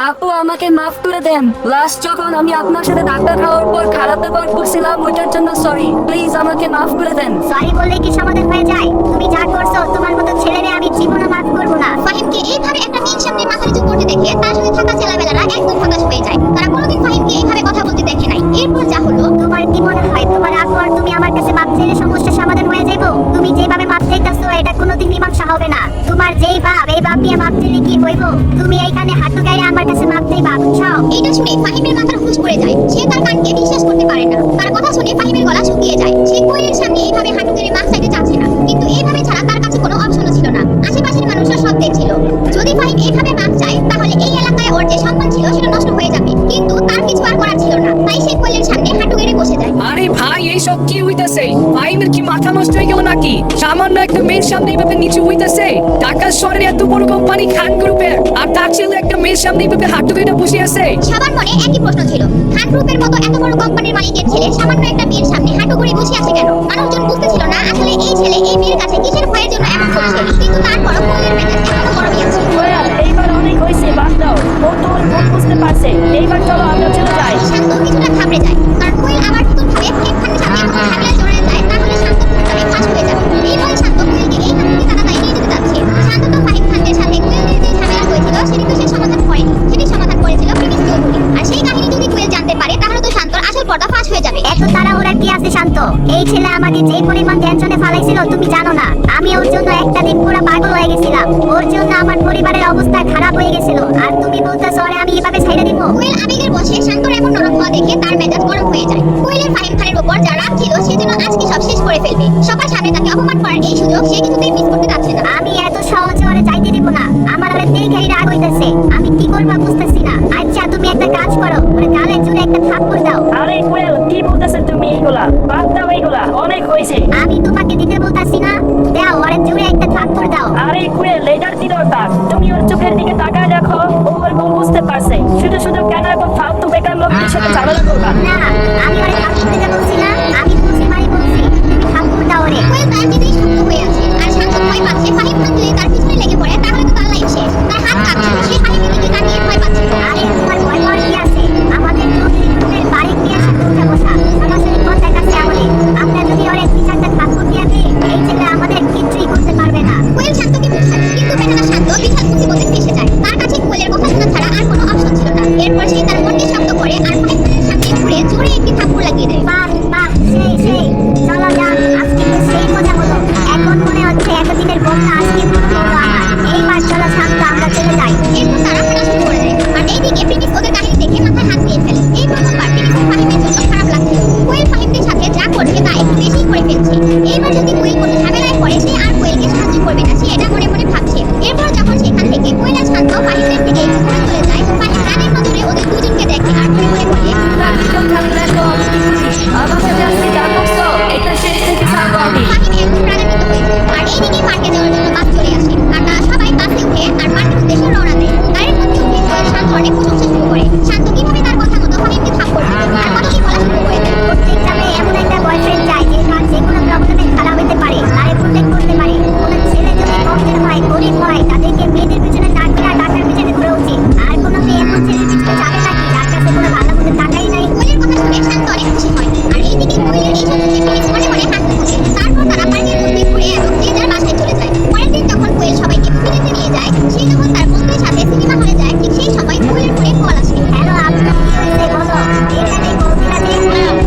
আপু আমাকে মাফ করে দেন। লাস্ট যখন আমি আপনার সাথে ধাক্কা খাওয়ার পর খারাপ ব্যবহার করছিলাম ওইটার জন্য সরি। প্লিজ আমাকে মাফ করে দেন। সরি বললে কি সমাধান হয়ে যায়? তুমি যা করছো তোমার মতো ছেলেরে আমি জীবনে মাফ করবো না। ফাহিমকে এইভাবে একটা মেয়ের সামনে মাথা নিচু করতে দেখে তার সাথে থাকা ছেলেবেলারা একদম হতাশ হয়ে যায়। তারা কোনোদিন ফাহিমকে এইভাবে কথা বলতে দেখে নাই। এরপর যা হলো, তোমার কি মনে হয় তোমার আপু আর তুমি আমার কাছে মাপ চাইলে সমস্যার সমাধান হয়ে যাইবো? তুমি যেভাবে মাপ চাইতাছো এটা কোনোদিন মীমাংসা হবে না। তোমার যেই বাপ এই বাপ দিয়ে মাপ চাইলে কি হইব? তুমি এইখানে হাঁটু গায়ে আমার কাছে মাপ চাইবা, বুঝছো? এইটা শুনে ফাহিমের মাথার হুঁশ পড়ে যায়। সে তার কানকে বিশ্বাস করতে পারে না। তার কথা শুনে ফাহিমের গলা শুকিয়ে যায়। সে কোয়েলের সামনে এইভাবে হাঁটু গেড়ে মাপ চাইতে চাচ্ছে না, কিন্তু এইভাবে ছাড়া তার কাছে কোনো অপশনও ছিল না। আশেপাশের মানুষরা সব দেখছিল। যদি ফাহিম এইভাবে মাপ চায় তাহলে এই এলাকায় ওর যে সম্মান ছিল সেটা নষ্ট হয়ে যাবে, কিন্তু তার কিছু আর করার ছিল না। তাই সে কোয়েলের সামনে হাঁটু গেড়ে বসে যায়। আরে ভাই এইসব কি হইতাছে? ফাহিমের কি মাথা নষ্ট হয়ে গেল নাকি? সামান্য একটা মেয়ের সামনে এইভাবে নিচু হইতাছে। ঢাকার শহরের এত বড় কোম্পানি খান গ্রুপের, আর তার ছেলে একটা মেয়ের সামনে এইভাবে হাঁটু গেড়ে বসে আছে। সবার মনে একই প্রশ্ন ছিল, খান গ্রুপের মতো এত বড় কোম্পানির মালিকের ছেলে সামান্য একটা মেয়ের সামনে হাঁটু গেড়ে বসে আছে কেন? মানুষজন বুঝতেছিল না আসলে এই ছেলে এই মেয়ের কাছে কিসের ভয়ের জন্য এমন করছে, কিন্তু তারপরও কোয়েলের মেজাজ এখনো গরমই আছে। কোয়েল, এইবার অনেক হয়েছে, বাদ দাও। ও তো ওর ভুল বুঝতে পারছে। এইবার চলো আমরা চলে যাই। শান্ত কিছুটা ঘাবড়ে যায়, কারণ কোয়েল আবার নতুন ভাবে ফাহিম খানের সাথে এমন ঝামেলায় জড়িয়ে যায়, তাহলে শান্ত পুরোপুরি ফাঁস হয়ে যাবে। এই বলে শান্ত কোয়েলকে এই হামুকে তাড়াতাড়ি নিয়ে যেতে যাচ্ছে। শান্ত তো ফাহিম খানের সাথে কোয়েলের যে ঝামেলা হয়েছিল সেটি তো সে সমাধান করেনি, সেটি সমাধান করেছিল প্রিমিস চৌধুরী। আর সেই কাহিনী যদি কোয়েল জানতে পারে তাহলে তো শান্তর আসল পর্দা ফাঁস হয়ে যাবে। এত তাড়াহুড়া কি আছে শান্ত? এই ছেলে আমাকে যে পরিমাণ টেনশনে ফালাইছিল তুমি জানো না। আমি ওর জন্য একটা দিন পুরো পাগল হয়ে গেছিলাম। ওর জন্য আমার পরিবারের অবস্থা খারাপ হয়ে গেছিল, আর তুমি বলতেছো ওরে আমি এভাবে ছেড়ে দিব? কোয়েল আবেগের বশে শান্তর এমন নরম হওয়া দেখে তার মেজাজ গরম হয়ে যায়। কোয়েলের ফাহিম খানের উপর যা রাগ ছিল সে যেন আজকে সব শেষ করে ফেলবে। সবার সামনে তাকে অপমান করার এই সুযোগ সে কিছুতেই মিস করতে যাচ্ছে না। আমি এত সহজে ওরে যাইতে দিব না। আমার ওরে দেখেই রাগ হইতেছে। আমি কি করব বুঝতেছি না। আচ্ছা তুমি একটা কাজ করো, ওরে গালে জুড়ে একটা থাপ্পড় দাও। আরে কোয়েল, কি বলতেছে তুমি? এইগুলা বাদ দাও, এইগুলা অনেক হয়েছে। আমি তোমাকে দিতে বলতাছি না, দাও ওরে জুড়ে একটা থাপ্পড় দাও। আরে কোয়েল, এটার কি দরকার? তুমি ওর চোখের দিকে তাকায় দেখো, ও ওর ভুল বুঝতে পারছে। শুধু শুধু কেন এরকম ফালতু বেকার লোকদের সাথে ঝামেলা করবা? না, আমি ওরে থাপ্পড় দিতে বলছি না, আমি বলছি মানে বলছি তুমি থাপ্পড় দাও ওরে। কোয়েল তার নিজেই শক্ত হয়ে আছে, আর শান্ত ভয় পাচ্ছে ফাহিম খান যদি তার পিছনে লেগে পড়ে তাহলে তো তার লাইফ শেষ। তার হাত কাঁপছে, সে ফাহিমের দিকে তাকিয়ে ভয় পাচ্ছে। আরে তোমার ভয় পাওয়ার কি আছে? আমাদের চৌধুরী গ্রুপের বাড়ি নিয়ে এসে পৌঁছা বসা সরাসরি কন্টাক্ট আছে আমাদের। আমরা যদি ওরে বিচারটা থাপ্পড় দিয়ে দিই এই ছেলে আমাদের কিছুই করতে পারবে না। কোয়েল শান্তকে বোঝায়, কিন্তু বেচারা শান্ত বিশাল মুসিবতে ফেঁসে যায়। তার কাছে কোয়েলের কথা শোনা ছাড়া আর কোনো অপশন ছিল না। এরপর সে তার মনকে শক্ত করে আর ফাহিম খানের সামনে ঘুরে জোরে একটি থাপ্পড় লাগিয়ে দেয়। বাহ বাহ, সেই সেই, চলো যান, আজকে তো সেই মজা হলো। এখন মনে হচ্ছে এতদিনের বোনটা আজকে পুরো হলো আমার। এইবার চলো শান্ত আমরা চলে যাই। এরপর তারা হাঁটা শুরু করে দেয়, আর এইদিকে প্রিমিস ওদের কাহিনী দেখে মাথায় হাত দিয়ে ফেলে। এই প্রথমবার প্রিমিসের ফাহিমের জন্য খারাপ লাগছে। কোয়েল ফাহিমদের সাথে যা করছে তা একটু বেশি করে ফেলছে। এইবার যদি কোয়েল কোনো ঝামেলায় পড়ে সে আর কোয়েলকে সাহায্য করবে না, সে এটা মনে মনে ভাবছে। এরপর যখন সেখান থেকে কোয়েল আর শান্ত ফাহিমদের থেকে একটু দূরে চলে যায়, ফাহিম রানের নজরে ওদের দুজনকে দেখে আর মনে মনে বলে, আমার সাথে আজকে যা করছো এটা শেষ থেকে ছাড়বো আমি। ফাহিম একদম রাগান্বিত হয়ে যায়। আর এইদিকে পার্কে যাওয়ার জন্য বাস চলে আসে, আর তারা সবাই বাসে উঠে আর পার্কের উদ্দেশ্যে রওনা দেয়। গাড়ির মধ্যে উঠে কোয়েল শান্ত অনেক প্রশংসা শুরু করে। শান্ত কিভাবে তার কথা মতো ফাহিমকে থাপ্পড় দিল আর কত কি বলা শুরু করে দেয়। প্রত্যেকটা মেয়ে এমন একটা বয়ফ্রেন্ড চাই যে তার যে কোনো প্রবলেমে খারাপ হতে পারে, তারে প্রোটেক্ট করতে পারে। কোনো ছেলে যদি কমজোর হয় গরিব হয় তাদেরকে মেয়েদের পিছনে ডাকবে না, টাকার পিছনে ঘোরা উচিত। আর কোনো মেয়ে এমন ছেলের পিছনে যাবে নাকি যার কাছে কোনো ভালো মতো টাকাই নাই? কোয়েলের কথা শুনে শান্ত অনেক খুশি হয়। আর এইদিকে কোয়েলের এই সব দেখে প্রিমিস মনে মনে হাসতে থাকে। তারপর তারা পার্কের মধ্যে ঘুরে এবং যে যার বাসায় চলে যায়। পরের দিন যখন কোয়েল সবাইকে মুভি দেখতে নিয়ে যায়, সে যখন তার বন্ধুদের সাথে সিনেমা হলে যায়, ঠিক সেই সময় কোয়েলের ফোনে কল আসে। হ্যালো আপু, কি হয়েছে বলো? এখানে বলছিলা যে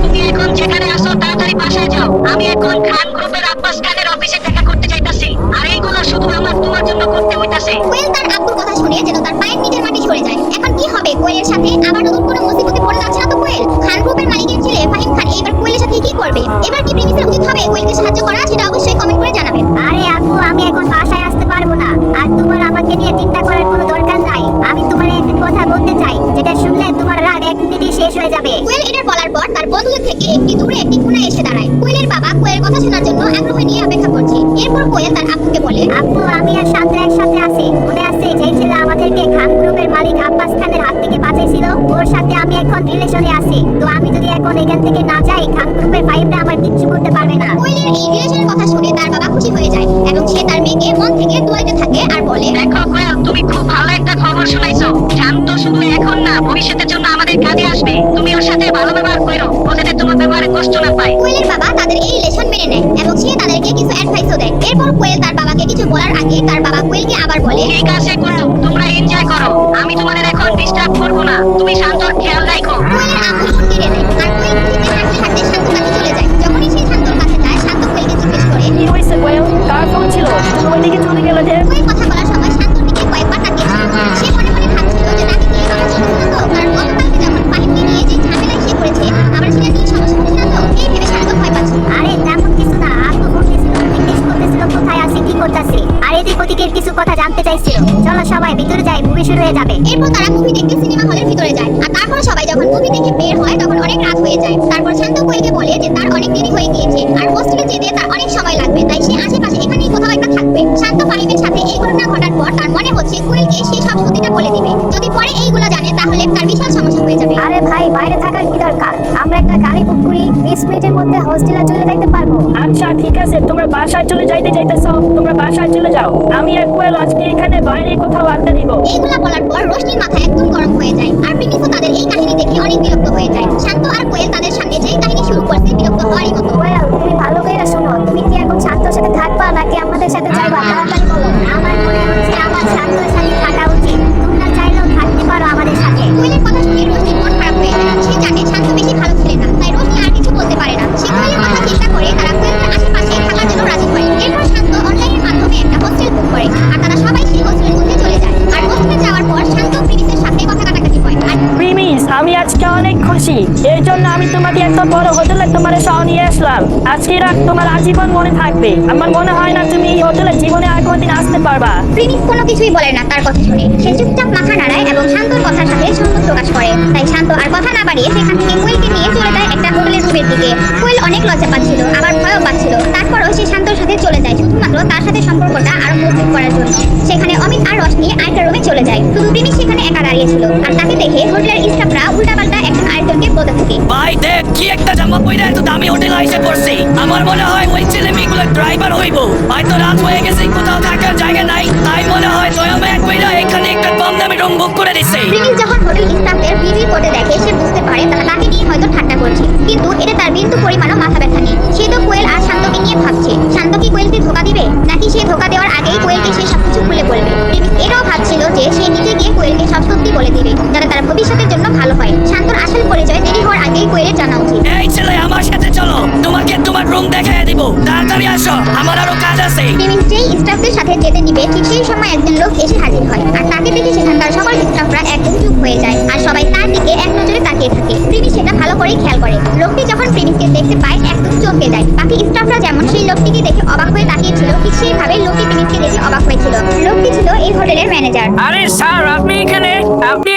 তুমি এখন যেখানে আসো তাড়াতাড়ি বাসায় যাও। আমি এখন খান গ্রুপের আব্বাস খানের অফিসে দেখা করতে চাইতাছি, আর এইগুলো শুধু আমার তোমার জন্য করতে হইতাছে। কোয়েল তার আব্বুর কথা শুনে যেন তার পায়ের নিচের মাটি সরে যায়। এখন কি হবে কোয়েলের সাথে? আবার নতুন কোনো মুসিবতে পড়ে যাচ্ছে না তো কোয়েল? খান গ্রুপের মালিকের ছেলে ফাহিম খান এবার কোয়েলের সাথে কি করবে? এবার কি প্রিমিসের উচিত হবে কোয়েলকে সাহায্য করা? সেটা অবশ্যই কমেন্ট করে জানাবেন। আরে আপু, আমি এখন বাসায় আসতে পারবো না। আর তোমার আমাকে নিয়ে চিন্তা করার কোনো দরকার নাই। আমি তোমার একটা কথা বলতে চাই, যেটা শুনলে তোমার রাগ এক মিনিটেই শেষ হয়ে যাবে। কোয়েল এটা বলার পর তার বন্ধুদের থেকে একটি দূরে একটি কোণায় এসে দাঁড়ায়। কোয়েলের বাবা কোয়েলের কথা শোনার জন্য আগ্রহ নিয়ে অপেক্ষা করছে। এরপর কোয়েল তার আব্বুকে বলে, আপু আমি আর শান্ত একসাথে আছি। মনে আছে যেই ছেলে আমাদেরকে খান গ্রুপের মালিক আব্বাস খানের হাত থেকে বাঁচাইছিল? ওর সাথে আমি এখন রিলেশনে আছি। তো আমি যদি এখন এখান থেকে না যাই খান গ্রুপের ফাইভটা আমার কিচ্ছু করতে পারবে না। কোয়েলের এই রিলেশনের কথা শুনে তার বাবা খুশি হয়ে যায় এবং সে তার মেয়েকে মন থেকে দোয়াইতে থাকে আর বলে, দেখো কোয়েল, তুমি খুব ভালো একটা খবর শোনাইছো। শান্ত শুধু এরপর তারা মুভি দেখতে সিনেমা হলের ভিতরে যায়। আর তারপর সবাই যখন মুভি দেখে বের হয় তখন অনেক রাত হয়ে যায়। তারপর শান্ত কোয়েলকে বলে যে তার অনেক দেরি হয়ে গিয়েছে আর হোস্টেলে যেতে তার অনেক সময় লাগবে, তাই সে আশেপাশে এখানেই কোথাও একটা থাকবে। শান্ত ফাহিমের সাথে এই ঘটনা ঘটার পর তার মনে হচ্ছে কোয়েলকে সে সব সত্যিটা বলে দিবে। যদি পরে এইগুলো জানে তাহলে তার বিশাল সমস্যা হয়ে যাবে। আরে ভাই, বাইরে থাকার কি দরকার? আমরা একটা গাড়ি বুক করি, 20 মিনিটের মধ্যে হোস্টেলে চলে যাইতে পারবো। আচ্ছা ঠিক আছে, তোমরা বাসায় চলে যাইতেছো, তোমরা বাসায় চলে যাও। আমি আর কোয়েল আজকে এখানে বাইরে কোথাও আড্ডা দিব। এইগুলা বলার পর রোশনির মাথা একদম গরম হয়ে যায় আর প্রিমিসও তাদের এই কাহিনী দেখে অনেক বিরক্ত হয়ে যায়। শান্ত আর কোয়েল তাদের সামনে যেই কাহিনী শুরু করতে বিরক্ত হওয়ারই মতো। ওয়েল, তুমি ভালো করে শোনো, তুমি কি এখন শান্তর সাথে থাকবা নাকি আমাদের সাথে যাইবা? তাড়াতাড়ি বলো। আমার মনে হচ্ছে আমার শান্তর সাথে থাকা উচিত। তোমরা চাইলেও থাকতে পারো আমাদের সাথে। কোয়েলের কথা শুনে রোশনির মন খারাপ হয়ে যায়। সে জানে শান্ত বেশি ভালো ছেলে না, তাই রোশনি আর কিছু বলতে পারে না। সে কোয়েলের কথা চিন্তা করে তারা কোয়েলের আশেপাশে থাকার জন্য রাজি হয়। এরপর শান্ত অনলাইনের মাধ্যমে একটা হোস্টেল বুক করে আর তারা সবাই সেই হোস্টেলের মধ্যে চলে যায়। আর হোস্টেলে যাওয়ার পর শান্ত প্রিমিসের সাথে কথা কাটাকাটি হয়। আর প্রিমিস, আমি আজকে অনেক খুশি। এর জন্য আমি তোমাকে এত বড় হোটেলে তোমার সহ নিয়ে আসলাম। আজকে রাত তোমার আজীবন মনে থাকবে। আমার মনে হয় না তুমি এই হোটেলে জীবনে আর কোনোদিন আসতে পারবা। প্রিমিস কোনো কিছুই বলে না তার কথা শুনে। সে চুপচাপ মাথা নাড়ায় এবং শান্তর কথার সাথে সম্মত প্রকাশ করে। তাই শান্ত আর কথা না বাড়িয়ে সেখান থেকে কোয়েলকে নিয়ে চলে যায় একটা হোটেলের রুমের দিকে। কোয়েল অনেক লজ্জা পাচ্ছিল, আবার ভয়ও পাচ্ছিল। তারপরও সে শান্তর সাথে চলে যায় শুধুমাত্র তার সাথে সম্পর্কটা আরো মজবুত করার জন্য। সেখানে অমিত আর রশনি আরেকটা রুমে চলে যায়। শুধু প্রিমিস সেখানে একা দাঁড়িয়ে ছিল আর তাকে দেখে হোটেলের স্টাফরা উল্টাপাল্টা একজন আরেকজনকে বলতে থাকে। ভাই দেখ কি একটা জামা পইরা এত দামি হোটেল আইসা পড়ছি। আমার মনে হয় ওই ছেলে মেয়েগুলো ড্রাইভার হইব। হয়তো রাত হয়ে গেছে, কোথাও থাকার জায়গা নাই, তাই মনে হয় দয়াময় কইরা এখানে একটা কম দামি রুম বুক করে দিছে। প্রিমিস যখন হোটেল স্টাফদের রিভিউ করতে দেখে সে বুঝতে পারে তারা তাকে নিয়ে হয়তো ঠাট্টা করছে, কিন্তু এটা তার বিন্দু পরিমাণও মাথা ব্যথা নেই। সে তো কোয়েল আর শান্তকে নিয়ে ভাবছে শান্ত কি কোয়েলকে ধোকা দিবে নাকি সে ধোকা দেওয়ার আগেই কোয়েলকে সে সবকিছু খুলে বলবে। প্রিমিস এটাও ভাবছিল যে সে নিজে গিয়ে কোয়েলকে সব সত্যি বলে দিবে যাতে তার ভবিষ্যতের জন্য ভালো হয়। শান্তর আসল পরিচয় দেরি হওয়ার আগেই কোয়েলের জানা উচিত। এই ছেলে আমার সাথে চলো, তোমাকে তোমার রুম দেখায় দিব। তাড়াতাড়ি আসো, আমার আরো কাজ আছে। প্রিমিস যেই স্টাফদের সাথে যেতে নিবে ঠিক সেই সময় একজন লোক এসে হাজির হয় আর তাকে দেখে সেখানকার সকল স্টাফরা একদম চুপ হয়ে যায় আর সবাই তার দিকে এক নজরে তাকিয়ে থাকে। প্রিমিস সেটা ভালো করে খেয়াল করে। লোকটি যখন প্রিমিসকে দেখতে পায় একদম চমকে যায়। বাকি স্টাফরা যেমন সেই লোকটিকে দেখে অবাক হয়ে তাকিয়েছিল ঠিক সেইভাবে লোকটি প্রিমিসকে দেখে অবাক হয়েছিল। লোকটি ছিল এই হোটেলের ম্যানেজার। আরে স্যার, আপনি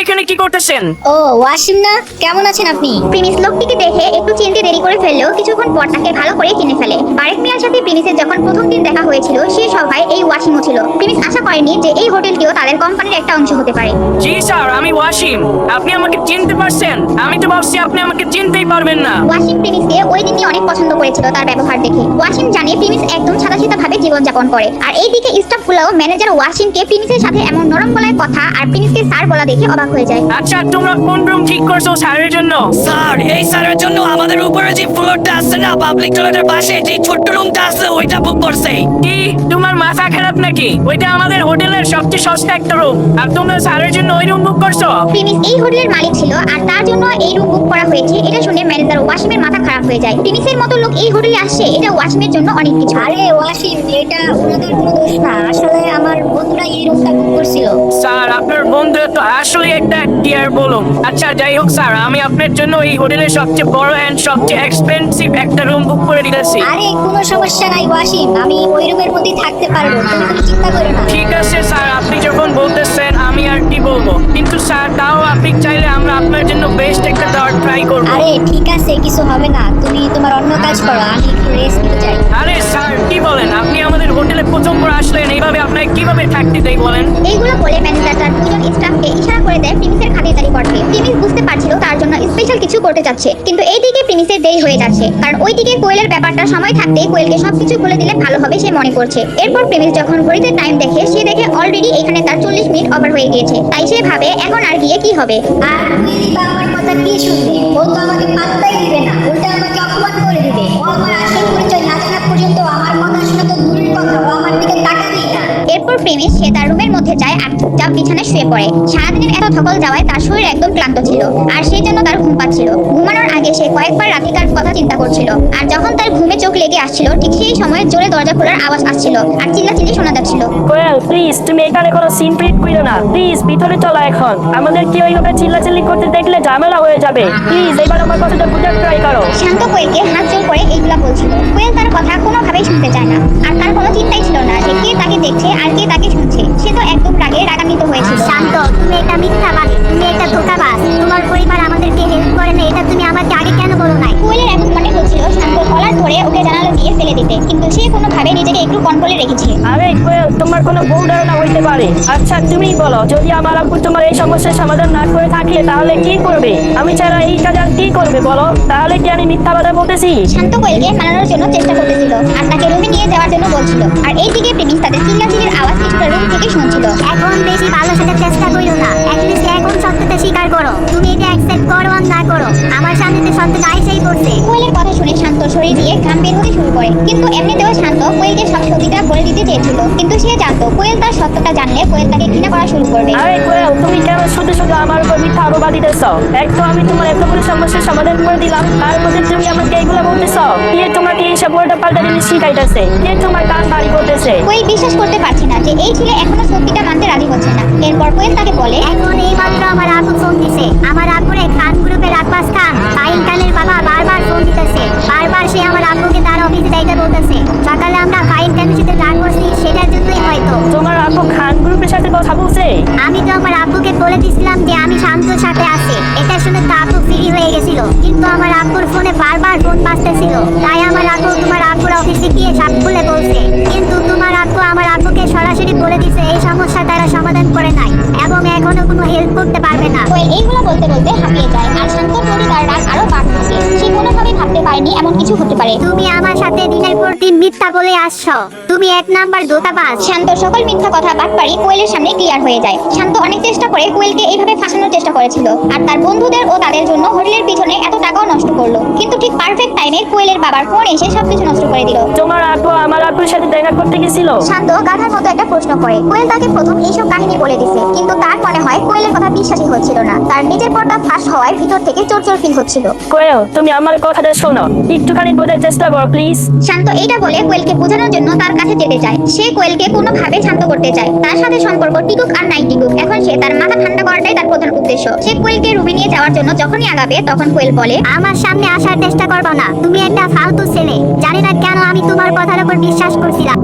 এখানে কি করতেছেন? ও ওয়াসিম না, কেমন আছেন আপনি? প্রিমিস লোকটিকে দেখে একটু চিনতে দেরি করে ফেললেও কিছুক্ষণ পর তাকে ভালো করে চিনে ফেলে। বারেক মিয়ার সাথে প্রিমিসের যখন প্রথম দিন দেখা হয়েছিল সেই সভায় এই ওয়াসিমও ছিল। প্রিমিস আশা করেনি যে এই হোটেলটিও তাদের কোম্পানির একটা অংশ হতে পারে। জি স্যার, আমি ওয়াসিম। আপনি আমাকে চিনতে পারছেন? আমি তো ভাবছি আপনি আমাকে চিনতেই পারবেন না। ওয়াসিম প্রিমিসকে ওই দিনই অনেক পছন্দ করেছিল তার ব্যবহার দেখে। ওয়াসিম জানে প্রিমিস একদম সাদাসিধা ভাবে জীবনযাপন করে আর এইদিকে স্টাফগুলোও ম্যানেজার ওয়াসিমকে প্রিমিসের সাথে এমন নরম গলায় কথা আর প্রিমিসকে স্যার বলা দেখে অবাক হয়ে যায়। আচ্ছা, তোমরা কোন রুম ঠিক করছো স্যারের জন্য? স্যার, এই স্যারের জন্য আমাদের উপরে যে ফ্লোরটা আছে না, পাবলিক টয়লেটের পাশে যে ছোট্ট রুমটা আছে ওইটা বুক করছে। কি তোমার মাথা খারাপ নাকি? ওইটা আমাদের হোটেলের সবচেয়ে সস্তা একটা রুম, আর তোমরা স্যারের জন্য ওই রুম বুক করছো? প্রিমিস এই হোটেলের মালিক ছিল আর তার জন্য এই রুম বুক করা হয়েছে এটা শুনে ম্যানেজার ওয়াসিমের মাথা খারাপ হয়ে যায়। প্রিমিসের মতো লোক এই হোটেলে আসছে এটা ওয়াসিমের জন্য অনেক কিছু। আরে ওয়াসিম, এটা ওনাদের কোনো দোষ না, আসলে আমার বন্ধুরা এই রুমটা বুক করছিল। স্যার, আপনার বন্ধু তো আসলে একটা ডিয়ার বলুন। আচ্ছা যাই হোক স্যার, আমি আপনার জন্য এই হোটেলের সবচেয়ে বড় এন্ড সবচেয়ে এক্সপেন্সিভ একটা রুম বুক করে দিতেছি। আরে কোনো সমস্যা নাই ওয়াসিম, আমি ওই রুমের মধ্যেই থাকতে পারবো, তুমি কোনো চিন্তা করো না। ঠিক আছে স্যার, আপনি যখন বলতেছেন আমি আর কি বলবো। কিন্তু স্যার, তাও আপনি চাইলে আমরা আপনার জন্য বেস্ট একটা দেওয়ার ট্রাই করবো। আরে ঠিক আছে, কিছু হবে না, তুমি তোমার অন্য কাজ করো, আমি একটু রেস্ট নিতে চাই। আরে স্যার, কি বলেন? আপনি আমাদের হোটেলে প্রথমবার আসলেন, এইভাবে আপনাকে কিভাবে থাকতে দেই বলেন? এইগুলো বলে ম্যানেজার তার দুজন স্টাফকে ইশারা করে দেয় প্রিমিসের খাতিরদারি করতে। প্রিমিস বুঝতে পারছিল তার জন্য স্পেশাল কিছু করতে যাচ্ছে, কিন্তু এইদিকে প্রিমিসের দেরি হয়ে যাচ্ছে কারণ ওইদিকে কোয়েলের ব্যাপারটা সময় থাকতেই কোয়েলকে সবকিছু বলে দিলে ভালো হবে সে মনে করছে। এরপর প্রিমিস যখন ঘড়িতে টাইম দেখে সে দেখে অলরেডি এখানে তার 40 মিনিট ওভার হয়ে গিয়েছে। তাই সে ভাবে এখন আর গিয়ে কি হবে। আর তুমি বা আমার কথা কি শুনবে? ও তো আমাকে পাত্তাই দিবে না, উল্টা আমাকে অপমান করে দিবে। ও আমার আসল পরিচয় না জানা পর্যন্ত আমার কথা শোনা তো দূরের কথা, ও আমার দিকে তাকাবেই না। এরপর প্রিমিস সে তার রুমের মধ্যে যায় আর চুপচাপ বিছানায় শুয়ে পড়ে। সারাদিনের এত ধকল যাওয়ায় তার শরীর একদম ক্লান্ত ছিল আর সেই জন্য তার ঘুম পাচ্ছিল। ঘুমানোর আগে সে কয়েকবার রাধিকার কথা চিন্তা করছিল আর যখন তার ঘুমে চোখ লেগে আসছিল ঠিক সেই সময় জোরে দরজা খোলার আওয়াজ আসছিল আর চিল্লাচিল্লি শোনা যাচ্ছিল। কোয়েল প্লিজ, তুমি এখানে কোনো সিন ক্রিয়েট করো না। প্লিজ ভিতরে চলো এখন। আমাদের কি ওইভাবে চিল্লাচিল্লি করতে দেখলে ঝামেলা হয়ে যাবে। প্লিজ এবার আমার কথাটা বুঝার ট্রাই করো। শান্ত কোয়েলকে হাত জোর করে এইগুলা বলছিল। কোয়েল তার কথা কোনোভাবেই শুনতে চায় না আর তার কোনো চিন্তাই ছিল না যে কে তাকে দেখছে আর কে তাকে শুনছে। সে তো একদম রাগান্বিত হয়েছিল। শান্ত, তুমি একটা মিথ্যাবাদী, তুমি একটা ধোঁকাবাজ। তোমার পরিবার আমাদেরকে হেল্প করে না, এটা তুমি আমাকে আগে কেন বলো নাই? কোয়েলের এখন মনে হচ্ছিল শান্ত কলার ধরে ওকে জানালা দিয়ে ফেলে দিতে, কিন্তু সে কোনোভাবে নিজেকে একটু কন্ট্রোলে রেখেছে। আরে কোয়েল, তোমার কোনো ভুল ধারণা হইতে পারে। আচ্ছা তুমিই বলো, যদি আমার আব্বু তোমার এই সমস্যার সমাধান না করে থাকে তাহলে কি করবে? আমি ছাড়া এই কাজ আর কি করবে বলো? তাহলে কি আমি মিথ্যা কথা বলতেছি? শান্ত কোয়েলকে মানানোর জন্য চেষ্টা করতেছিল আর তাকে রুমে নিয়ে যাওয়ার জন্য বলছিল। আর এইদিকে প্রেমিস তাদের চিল্লাচিল্লির আওয়াজ কিছুটা রুম থেকে শুনছিল। এখন বেশি ভালো সাজার চেষ্টা করো না, অ্যাটলিস্ট এখন সত্যটা স্বীকার করো। তুমি এটা অ্যাকসেপ্ট করো আর না করো, আমার সামনে সত্যটা আইসেই করছে। কোয়েলের কথা শুনে শান্ত শরীর দিয়ে ঘাম বের হতে শুরু করে, কিন্তু এমনিতেও শান্ত কোয়েলকে সব সত্যিটা বলে দিতে চেয়েছিল। কিন্তু সে জানতো কোয়েল তার সত্যটা জানলে কোয়েল তাকে ঘৃণা করা শুরু করবে। আরে কোয়েল, তুমি কেন শুধু শুধু আমার উপর মিথ্যা অপবাদ দিতেছ? এক তো আমি তোমার এত বড় সমস্যার সমাধান করে দিলাম, তার মধ্যে তুমি আমাকে এইগুলো বলতেছ? কে তোমাকে এইসব উল্টা পাল্টা জিনিস শিখাইতেছে? কে তোমার কান বাড়ি করতেছে? কোয়েল বিশ্বাস করতে পারছে না যে এই ছেলে এখনো সত্যিটা মানতে রাজি হচ্ছে না। এরপর কোয়েল তাকে বলে, এখন এই মাত্র আমার আপু ফোন দিছে। আমার আপুরে খান গ্রুপের আব্বাস খান, ফাহিম খানের বাবা বারবার ফোন দিতেছে। বারবার সে আমার আপুকে তার অফিসে যাইতে বলতেছে। সকালে আমরা ফাহিম খানের সাথে গান করছি, সেটার জন্যই হয়তো। তোমার আপু খান গ্রুপের সাথে কথা বলছে? আমি তো আমার আব্বুকে বলে দিছিলাম যে আমি শান্তর সাথে আছি। এটা শুনে তো আব্বু ফ্রি হয়ে গেছিল, কিন্তু আমার আব্বুর ফোনে বারবার ফোন বাজতেছিল। তাই আমার আব্বু তোমার আব্বুর অফিসে গিয়ে সব খুলে বলছে। কিন্তু তোমার আব্বু আমার আব্বুকে সরাসরি বলে দিছে এই সমস্যা তারা সমাধান করে নাই এবং এখনো কোনো হেল্প করতে পারবে না। কোয়েল এইগুলো বলতে বলতে হাঁপিয়ে যায় আর শান্তর প্রতি তার রাগ আরো বাড়তে থাকে। সে কোনোভাবেই ভাবতে পারেনি এমন কিছু হতে পারে। তুমি আমার সাথে দিনের পর দিন মিথ্যা বলে আসছো, তুমি এক নাম্বার ধোঁকাবাজ। শান্ত সকল মিথ্যা কথা বাটপাড়ি কোয়েলের সামনে ক্লিয়ার হয়ে যায়। শান্ত অনেক চেষ্টা করে কোয়েলকে এইভাবে ফাঁসানোর চেষ্টা করেছিল আর তার বন্ধুদের ও তাদের জন্য হোটেলের পিছনে এত টাকাও নষ্ট করলো, কিন্তু ঠিক পারফেক্ট টাইমে কোয়েলের বাবার ফোন এসে সবকিছু নষ্ট করে দিল। তোমার আপু আমার আপুর সাথে দেখা করতে গেছিল? শান্ত গাধার মতো একটা প্রশ্ন করে। কোয়েল তাকে প্রথম এইসব কাহিনী বলে দিছে, কিন্তু তার মনে হয় কোয়েলের কথা বিশ্বাসই হচ্ছিল না। তার নিজের পর্দা ফাঁস হওয়ায় ভিতর থেকে চোর ফিল হচ্ছিল। কোয়েল, তুমি আমার কথাটা শোনো, একটুখানি বোঝার চেষ্টা করো প্লিজ। শান্ত এইটা বলে কোয়েলকে বোঝানোর জন্য তার কাছে যেতে চায়। সে কোয়েলকে কোনোভাবে শান্ত করতে চায়। তার সাথে সম্পর্ক টিকুক আর নাই টিকুক, এখন সে তার মাথা ঠান্ডা করাটাই তার প্রধান উদ্দেশ্য। সে কোয়েলকে রুমে নিয়ে যাওয়ার জন্য যখনই আগাবে তখন কোয়েল বলে, আমার সামনে আসার চেষ্টা করবো না, তুমি একটা ফালতু ছেলে। জানি না কেন আমি তোমার কথার উপর বিশ্বাস করছিলাম।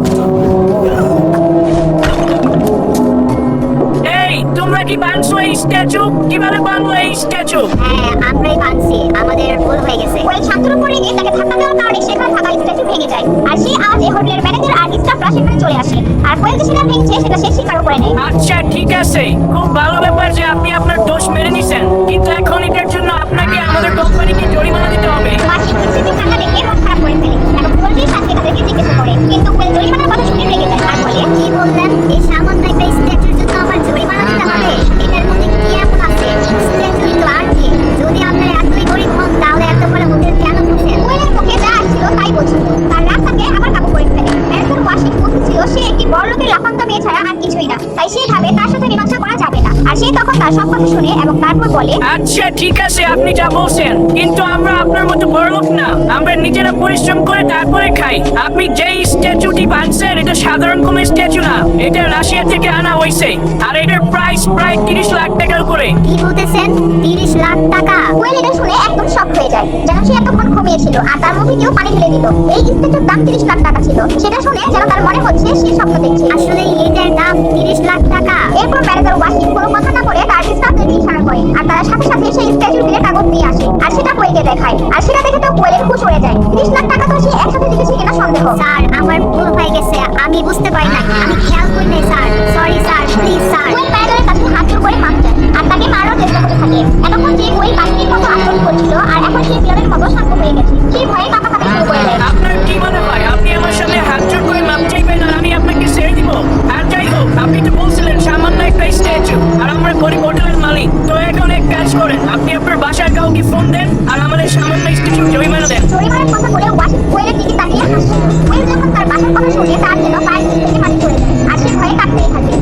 এই তোমরা কি বানছো এই স্ট্যাচু? কিভাবে বানলো এই স্ট্যাচু? হ্যাঁ, আমরাই বানছি, আমাদের ভুল হয়ে গেছে। কোয়েল শান্তর উপরে গিয়ে তাকে ধাক্কা দেওয়ার কারণে সেখানে থাকা স্ট্যাচু ভেঙে যায় আর সেই আওয়াজে হোটেলের ম্যানেজার আর স্টাফরা সেখানে চলে আসে। আর কোয়েল যে সেটা ভেঙেছে সেটা সে স্বীকারও করে নেয়। আচ্ছা ঠিক আছে, খুব ভালো ব্যাপার যে আপনি আপনার দোষ মেনে নিছেন, কিন্তু এখন এটার জন্য আপনাকে আমাদের কোম্পানিকে জরিমানা দিতে হবে। বার্ষিক পরিস্থিতির টাকা দেখে মন খারাপ করে ফেলে এবং কোয়েলকে শান্তি তাদেরকে জিজ্ঞাসা করে, কিন্তু কোয়েল জরিমানার কথা শুনে রেগে যায় আর বলে, কি বললেন? এই সামান্য একটা স্ট্যাচুর জন্য আমার জরিমানা দিতে হবে? এটার মধ্যে কি এমন আছে? স্ট্যাচুই তো আর কি। যদি আপনারা এতই গরিব হন তাহলে এত বড় হোটেল কেন খুলছেন? কোয়েলের মুখে যা আসছিল তাই বলছিল। তার রাগ তাকে আবার কাবু করে ফেলে। ম্যানেজার ওয়াশিং বুঝছিল সে একটি বড়লোকের লাফাঙ্গা মেয়ে ছাড়া আর কিছুই না, তাই সে ভাবে তার সাথে মীমাংসা করা যাবে না। আর সে তখন তার সব কথা শুনে এবং তারপর বলে, আচ্ছা ঠিক আছে, আপনি যা বলছেন, কিন্তু আমরা আপনার মতো বড়লোক না, আমরা নিজেরা পরিশ্রম করে তারপরে খাই। আপনি যেই স্ট্যাচুটি বানছেন এটা সাধারণ কোনো স্ট্যাচু না, এটা রাশিয়া থেকে আনা হয়েছে আর এটার প্রাইস প্রায় 30 লাখ টাকার করে। কি বলতেছেন? 30 লাখ টাকা? কোয়েল এটা শুনে একদম শক হয়ে যায়, যেন সে এতক্ষণ ঘুমিয়েছিল আর তার মুখে কেউ পানি ঢেলে দিল। এই স্ট্যাচুর দাম 30 লাখ টাকা ছিল। সেটা শুনে যেন তার মনে হচ্ছে সে স্বপ্ন দেখছে। আসলে এটার দাম 30 লাখ টাকা? এরপর ম্যানেজার ওয়াশিং কোনো কথা না বলে তার স্টাফদেরকে ইশারা করে আর তারা সাথে সাথে সেই স্ট্যাচুর বিলের কাগজ নিয়ে আসে আর সেটা কোয়েলকে দেখায়। আর সেটা দেখে তো কোয়েলের খুশ হয়ে যায়। 30 লাখ টাকা তো সে একসাথে জিতেছে কিনা সন্দেহ। স্যার, আমার ভুল হয়ে গেছে, আমি বুঝতে পারি না, আমি খেয়াল করি নাই sir. Sorry sir, please sir. Koyel ম্যানেজারের কাছে হাত জোড় করে মাফ চায় আর তাকে মারার চেষ্টা করতে থাকে। এতক্ষণ যে কোয়েল বাহিনীর মতো আচরণ করছিল আর এখন সে বিড়ালের মতো শান্ত হয়ে গেছে। সে ভয়ে কাঁপাকাঁপি শুরু করে দেয়। আপনার কি মনে হয় আপনি আমার সামনে হাত জোড় করে মাপ চাইবেন আর আমি আপনাকে ছেড়ে দিব? আর যাই হোক, আপনি তো বলছিলেন সামান্য একটা স্ট্যাচু আর আমরা গরিব হোটেলের মালিক। তো এখন এক কাজ করেন, আপনি আপনার বাসার কাউকে ফোন দেন আর আমাদের সামান্য স্ট্যাচু জরিমানা দেন। জরিমানার কথা বলে ওয়াশিং কোয়েলের দিকে তাকিয়ে হাসছে। কোয়েল যখন তার বাসার কথা শুনে তার যেন পায়ের নিচ থেকে মাটি পড়ে যায় আর সে ভয়ে কাঁপতেই থাকে।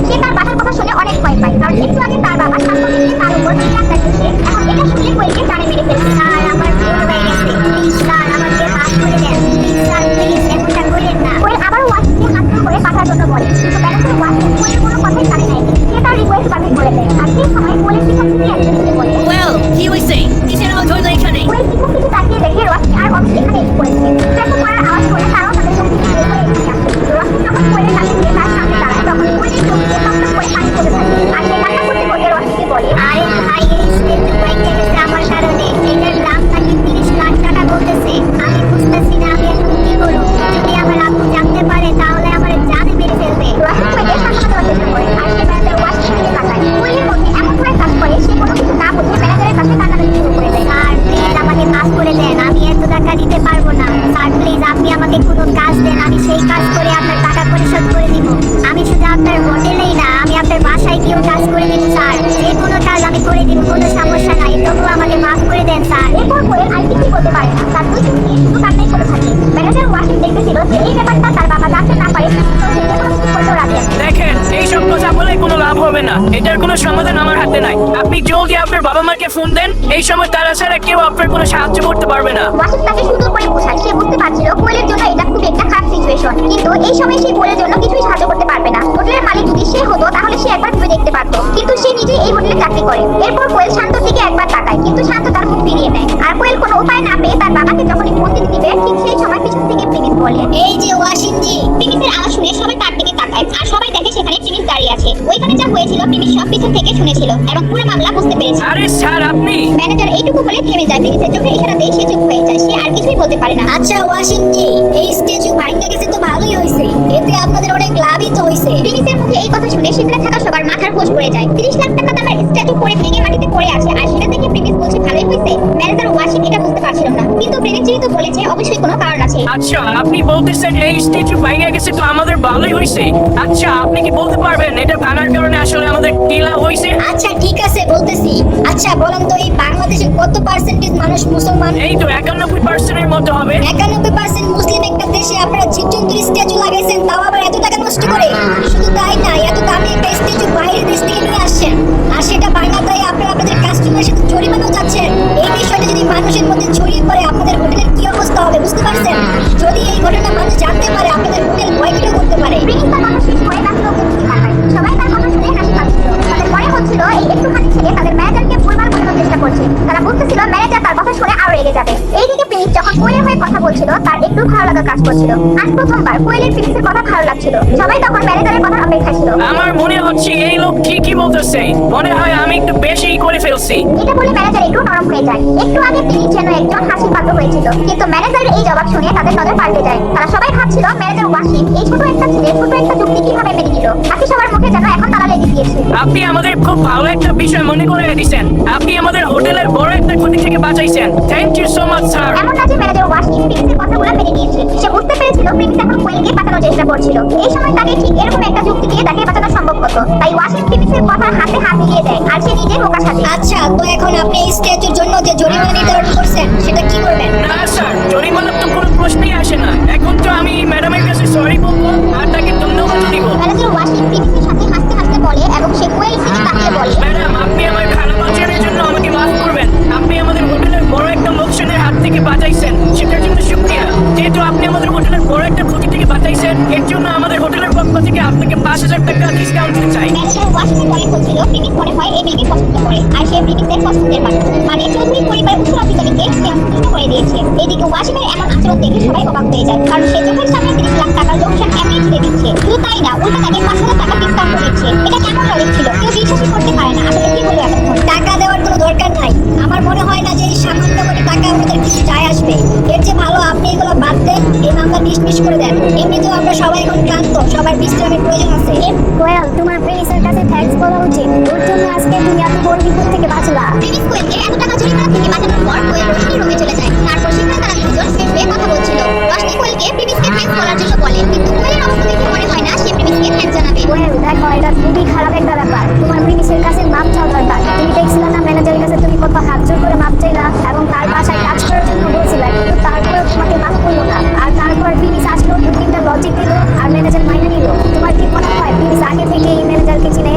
করে দিব, কোনো সমস্যা নাই, তবু আমাকে মাফ করে দেন স্যার। এরপর কোয়েল আর কিছুই বলতে পারে না, তার দুই চোখ দিয়ে শুধু কান্নাই করে থাকে। ম্যানেজার ওয়াসিম দেখতেছিল যে এই ব্যাপারটা তার বাবা জানতে না পারে, তো সে যে কোনো কিছু করতেও রাজি আছে। দেখেন, এইসব কথা বলে কোনো লাভ হবে না, এটার কোনো সমাধান আমার হাতে নাই। আপনি জলদি আপনার বাবা মাকে ফোন দেন, এই সময় তারা ছাড়া কেউ আপনার কোনো সাহায্য করতে পারবে না। ওয়াসিম তাকে সুন্দর করে বোঝায়, সে বুঝতে পারছিল কোয়েলের জন্য এটা খুব একটা খারাপ সিচুয়েশন, কিন্তু এই সময় সে কোয়েলের জন্য কিছুই সাহায্য করতে পারবে না। হোটেলের মালিক যদি সে হতো তাহলে সে একবার ভেবে দেখতে পারতো, কিন্তু সে নিজেই এই হোটেলে চাকরি করে। এরপর কোয়েল শান্তর দিকে একবার তাকায়, কিন্তু শান্ত তার মুখ ফিরিয়ে নেয়। আর কোয়েল কোনো উপায় না পেয়ে তার বাবাকে যখনই ফোন দিতে দিবে, ঠিক সেই সময় পিছন থেকে প্রিমিস বলে, এই যে ওয়াসিম জি। প্রিমিসের আওয়াজ শুনে সবাই তার দিকে তাকায়, আর সবাই দেখে সেখানে প্রিমিস দাঁড়িয়ে আছে। ওইখানে যা হয়েছিল প্রিমিস সব পিছন থেকে শুনেছিল এবং পুরো মামলা বুঝতে পেরেছে। আরে স্যার, আপনি ম্যানেজার এইটুকু বলে থেমে যায়। প্রিমিসের চোখে ইশারাতেই সে চুপ হয়ে যায়, সে আর কিছুই বলতে পারে না। আচ্ছা ওয়াসিম জি, এই স্ট্যাচু ভাঙা গেছে তো ভালোই হয়েছে, এতে আপনাদের অনেক লাভই তো হয়েছে। প্রিমিসের মুখে এই কথা শুনে সেখানে থাকা সবার মাথার খোঁজ পড়ে যায়। 30 লাখ টাকা দামের স্ট্যাচু পড়ে ভেঙে মাটিতে পড়ে আছে, আর সেটা দেখে প্রিমিস বলছে ভালোই হয়েছে। ম্যানেজার ওয়াসিম এটা বুঝতে পারছিল না, কিন্তু প্রিমিস যেহেতু বলেছে অবশ্যই কোনো কারণ আছে। আচ্ছা, আপনি বলতেছেন এই স্ট্যাচু ভেঙে গেছে তো আমাদের ভালোই হয়েছে। আচ্ছা, আপনি কি বলতে পারবেন এটা ভাঙার কারণে আসলে আমাদের কি লাভ হয়েছে? আচ্ছা ঠিক আছে, বলতেছি। আচ্ছা বলেন তো, এই বাংলাদেশে কত পার্সেন্টেজ মানুষ মুসলমান? এই তো 91% মতো হবে। 91% মুসলিম একটা দেশে আপনারা জীবজন্তুর স্ট্যাচু লাগাইছেন, তাও আবার এত টাকা নষ্ট করে। শুধু তাই না, এত দামি একটা স্ট্যাচু বাইরের দেশ থেকে নিয়ে আসছেন, আর সেটা ভাঙা তাই আপনারা আপনাদের কাস্টমারের সাথে জরিমানাও যাচ্ছেন। এই বিষয়টা যদি মানুষের মধ্যে ছড়িয়ে পড়ে আপনাদের হোটেলের কি অবস্থা হবে বুঝতে পারছেন? যদি এই ঘটনা মানুষ জানতে পারে, আপনাদের হোটেল বয়কটও করতে পারে। প্রিমিস তার কথা শেষ করে তার চোখ মুছে তাকায়। সবাই তার কথা শুনে হাসি পাচ্ছিল। তাদের মনে হচ্ছিল এই একটুখানি ছেলে তাদের ম্যানেজারকে ভুলভাল বোঝানোর চেষ্টা করছে। তারা বুঝতেছিল ম্যানেজার তার কথা শুনে আরো রেগে যাবে। এইদিকে প্রিমিস যখন কোয়েলের হয়ে কথা বলছিল, তার একটু ভালো লাগা কাজ করছিল। আজ প্রথমবার কোয়েলের প্রিমিসের কথা ভালো লাগছিল। সবাই তখন ম্যানেজারের কথার অপেক্ষায় ছিল। আমার মনে হচ্ছে এই লোক ঠিকই বলতেছে, মনে হয় আমি একটু বেশি করে ফেলছি। এটা বলে ম্যানেজার একটু নরম হয়ে যায়। একটু আগে প্রিমিস যেন একজন হাসির পাত্র হয়েছিল, কিন্তু ম্যানেজারের এই জবাব শুনে তাদের নজর পাল্টে যায়। তারা সবাই ভাবছিল ম্যানেজার ওয়াসিম এই ছোট একটা ছেলে ছোট একটা যুক্তি কিভাবে মেনে নিল। বাকি সবার মুখে যেন এখন তালা লেগে গিয়েছে। আপনি আমাদের খুব ভালো একটা বিষয় মনে করে দিয়েছেন, আপনি আমাদের হোটেলের বড় একটা ক্ষতি থেকে বাঁচাইছেন। Thank you so much sir. এমন না যে ম্যানেজার ওয়াসিম প্রিমিসের কথাগুলো মেনে নিয়েছে, সে বুঝতে পেরেছিল প্রিমিস এখন কোয়েলকে বাঁচানোর চেষ্টা করছিল। এই সময় তাকে ঠিক এরকম একটা যুক্তি দিয়ে তাকে বাঁচানো সম্ভব হতো। তাই ওয়াসিম প্রিমিসের কথা হাতে হাত মিলিয়ে দেয়, আর সে নিজে বোকা সাজে। আচ্ছা, তো এখন আপনি এই স্ট্যাচুর জন্য যে জরিমানা নির্ধারণ করছেন সেটা কি করবেন? না স্যার, জরিমানার তো কোনো প্রশ্নই আসে না। এখন তো আমি ম্যাডামের কাছে সরি বলবো আর তাকে ধন্যবাদ দিব। ম্যানেজার ওয়াসিম প্রিমিসের সাথে হাসতে হাসতে বলে, এবং সে কোয়েলের দিকে তাকিয়ে বলে, ম্যাডাম, আপনি আমার খারাপ আচরণের জন্য আমাকে মাফ করবেন। আপনি আমাদের হোটেলের বড় একটা লোকসানের হাত থেকে বাঁচাইছেন, সেটার জন্য শুকরিয়া। যেহেতু আপনি আমাদের হোটেলের বড় একটা ক্ষতি থেকে বাঁচাইছেন, এর জন্য আমাদের হোটেলের পক্ষ থেকে আপনাকে 5,000 টাকা ডিসকাউন্ট দিতে চাই। ম্যানেজার ওয়াসিমের মনে হচ্ছিল প্রিমিস মনে হয় এই মেয়েকে পছন্দ করে, আর সে প্রিমিসের পছন্দের মানুষ, মানে চৌধুরী পরিবার উত্তরাধিকারীকে সে সন্তুষ্ট করে দিয়েছে। এদিকে ওয়াসিমের এমন আচরণ দেখে সবাই অবাক হয়ে যায়, কারণ সে চোখের সামনে 30 লাখ টাকার লোকসান এমনি ছেড়ে দিচ্ছে। শুধু তাই না, উল্টা তাকে 5,000 টাকা ডিসকাউন্ট দিচ্ছে। এটা কেমন লজিক ছিল? কেউ বিশ্বাসই করতে পারে না। আসলে কি বলবো এতক্ষণ? টাকা দেওয়ার কোনো দরকার নাই। আমার মনে হয় না যে এই সামান্য করে টাকা আমাদের কিছু যায় আসবে। এর চেয়ে ভালো আপনি এগুলো বাদ দেন, এই মামলা ডিসমিস করে দেন। এমনিতেও আমরা সবাই এখন ক্লান্ত, সবার বিশ্রামের প্রয়োজন আছে। কোয়েল, তোমার প্রিমিসের কাছে থ্যাঙ্কস বলা উচিত। ওর জন্য আজকে তুমি এত বড় বিপদ থেকে বাঁচলা। প্রিমিস কোয়েলকে এত টাকা জরিমানা থেকে বাঁচানোর পর কোয়েল রোশনির রুমে চলে যায়। তারপর সেখানে তারা দুজন ফ্রেন্ড হয়ে কথা বলছিল। রোশনি কোয়েলকে প্রিমিসকে থ্যাঙ্কস বলার জন্য বলে, কিন্তু কোয়েলের অবস্থা দেখে মনে হয় না সে প্রিমিসকে থ্যাঙ্কস জানাবে। কোয়েল, দেখো এটা খুবই খারাপ একটা ব্যাপার। তোমার প্রিমিসের কাছে মাপ চাওয়া দরকার। তুমি দেখছিলে না ম্যানেজারের কাছে তুমি কত হাত জোর করে মাপ চাইলা, এবং তার বাসায় কাজ করার জন্য বলছিলে, কিন্তু তারপরে তোমাকে মাফ করলো না। আর তারপর প্রিমিস আসলো, 2-3টা লজিক দিল, আর ম্যানেজার মাইনে নিল। তোমার কি মনে হয় প্রিমিস আগে থেকে এই ম্যানেজারকে চিনে?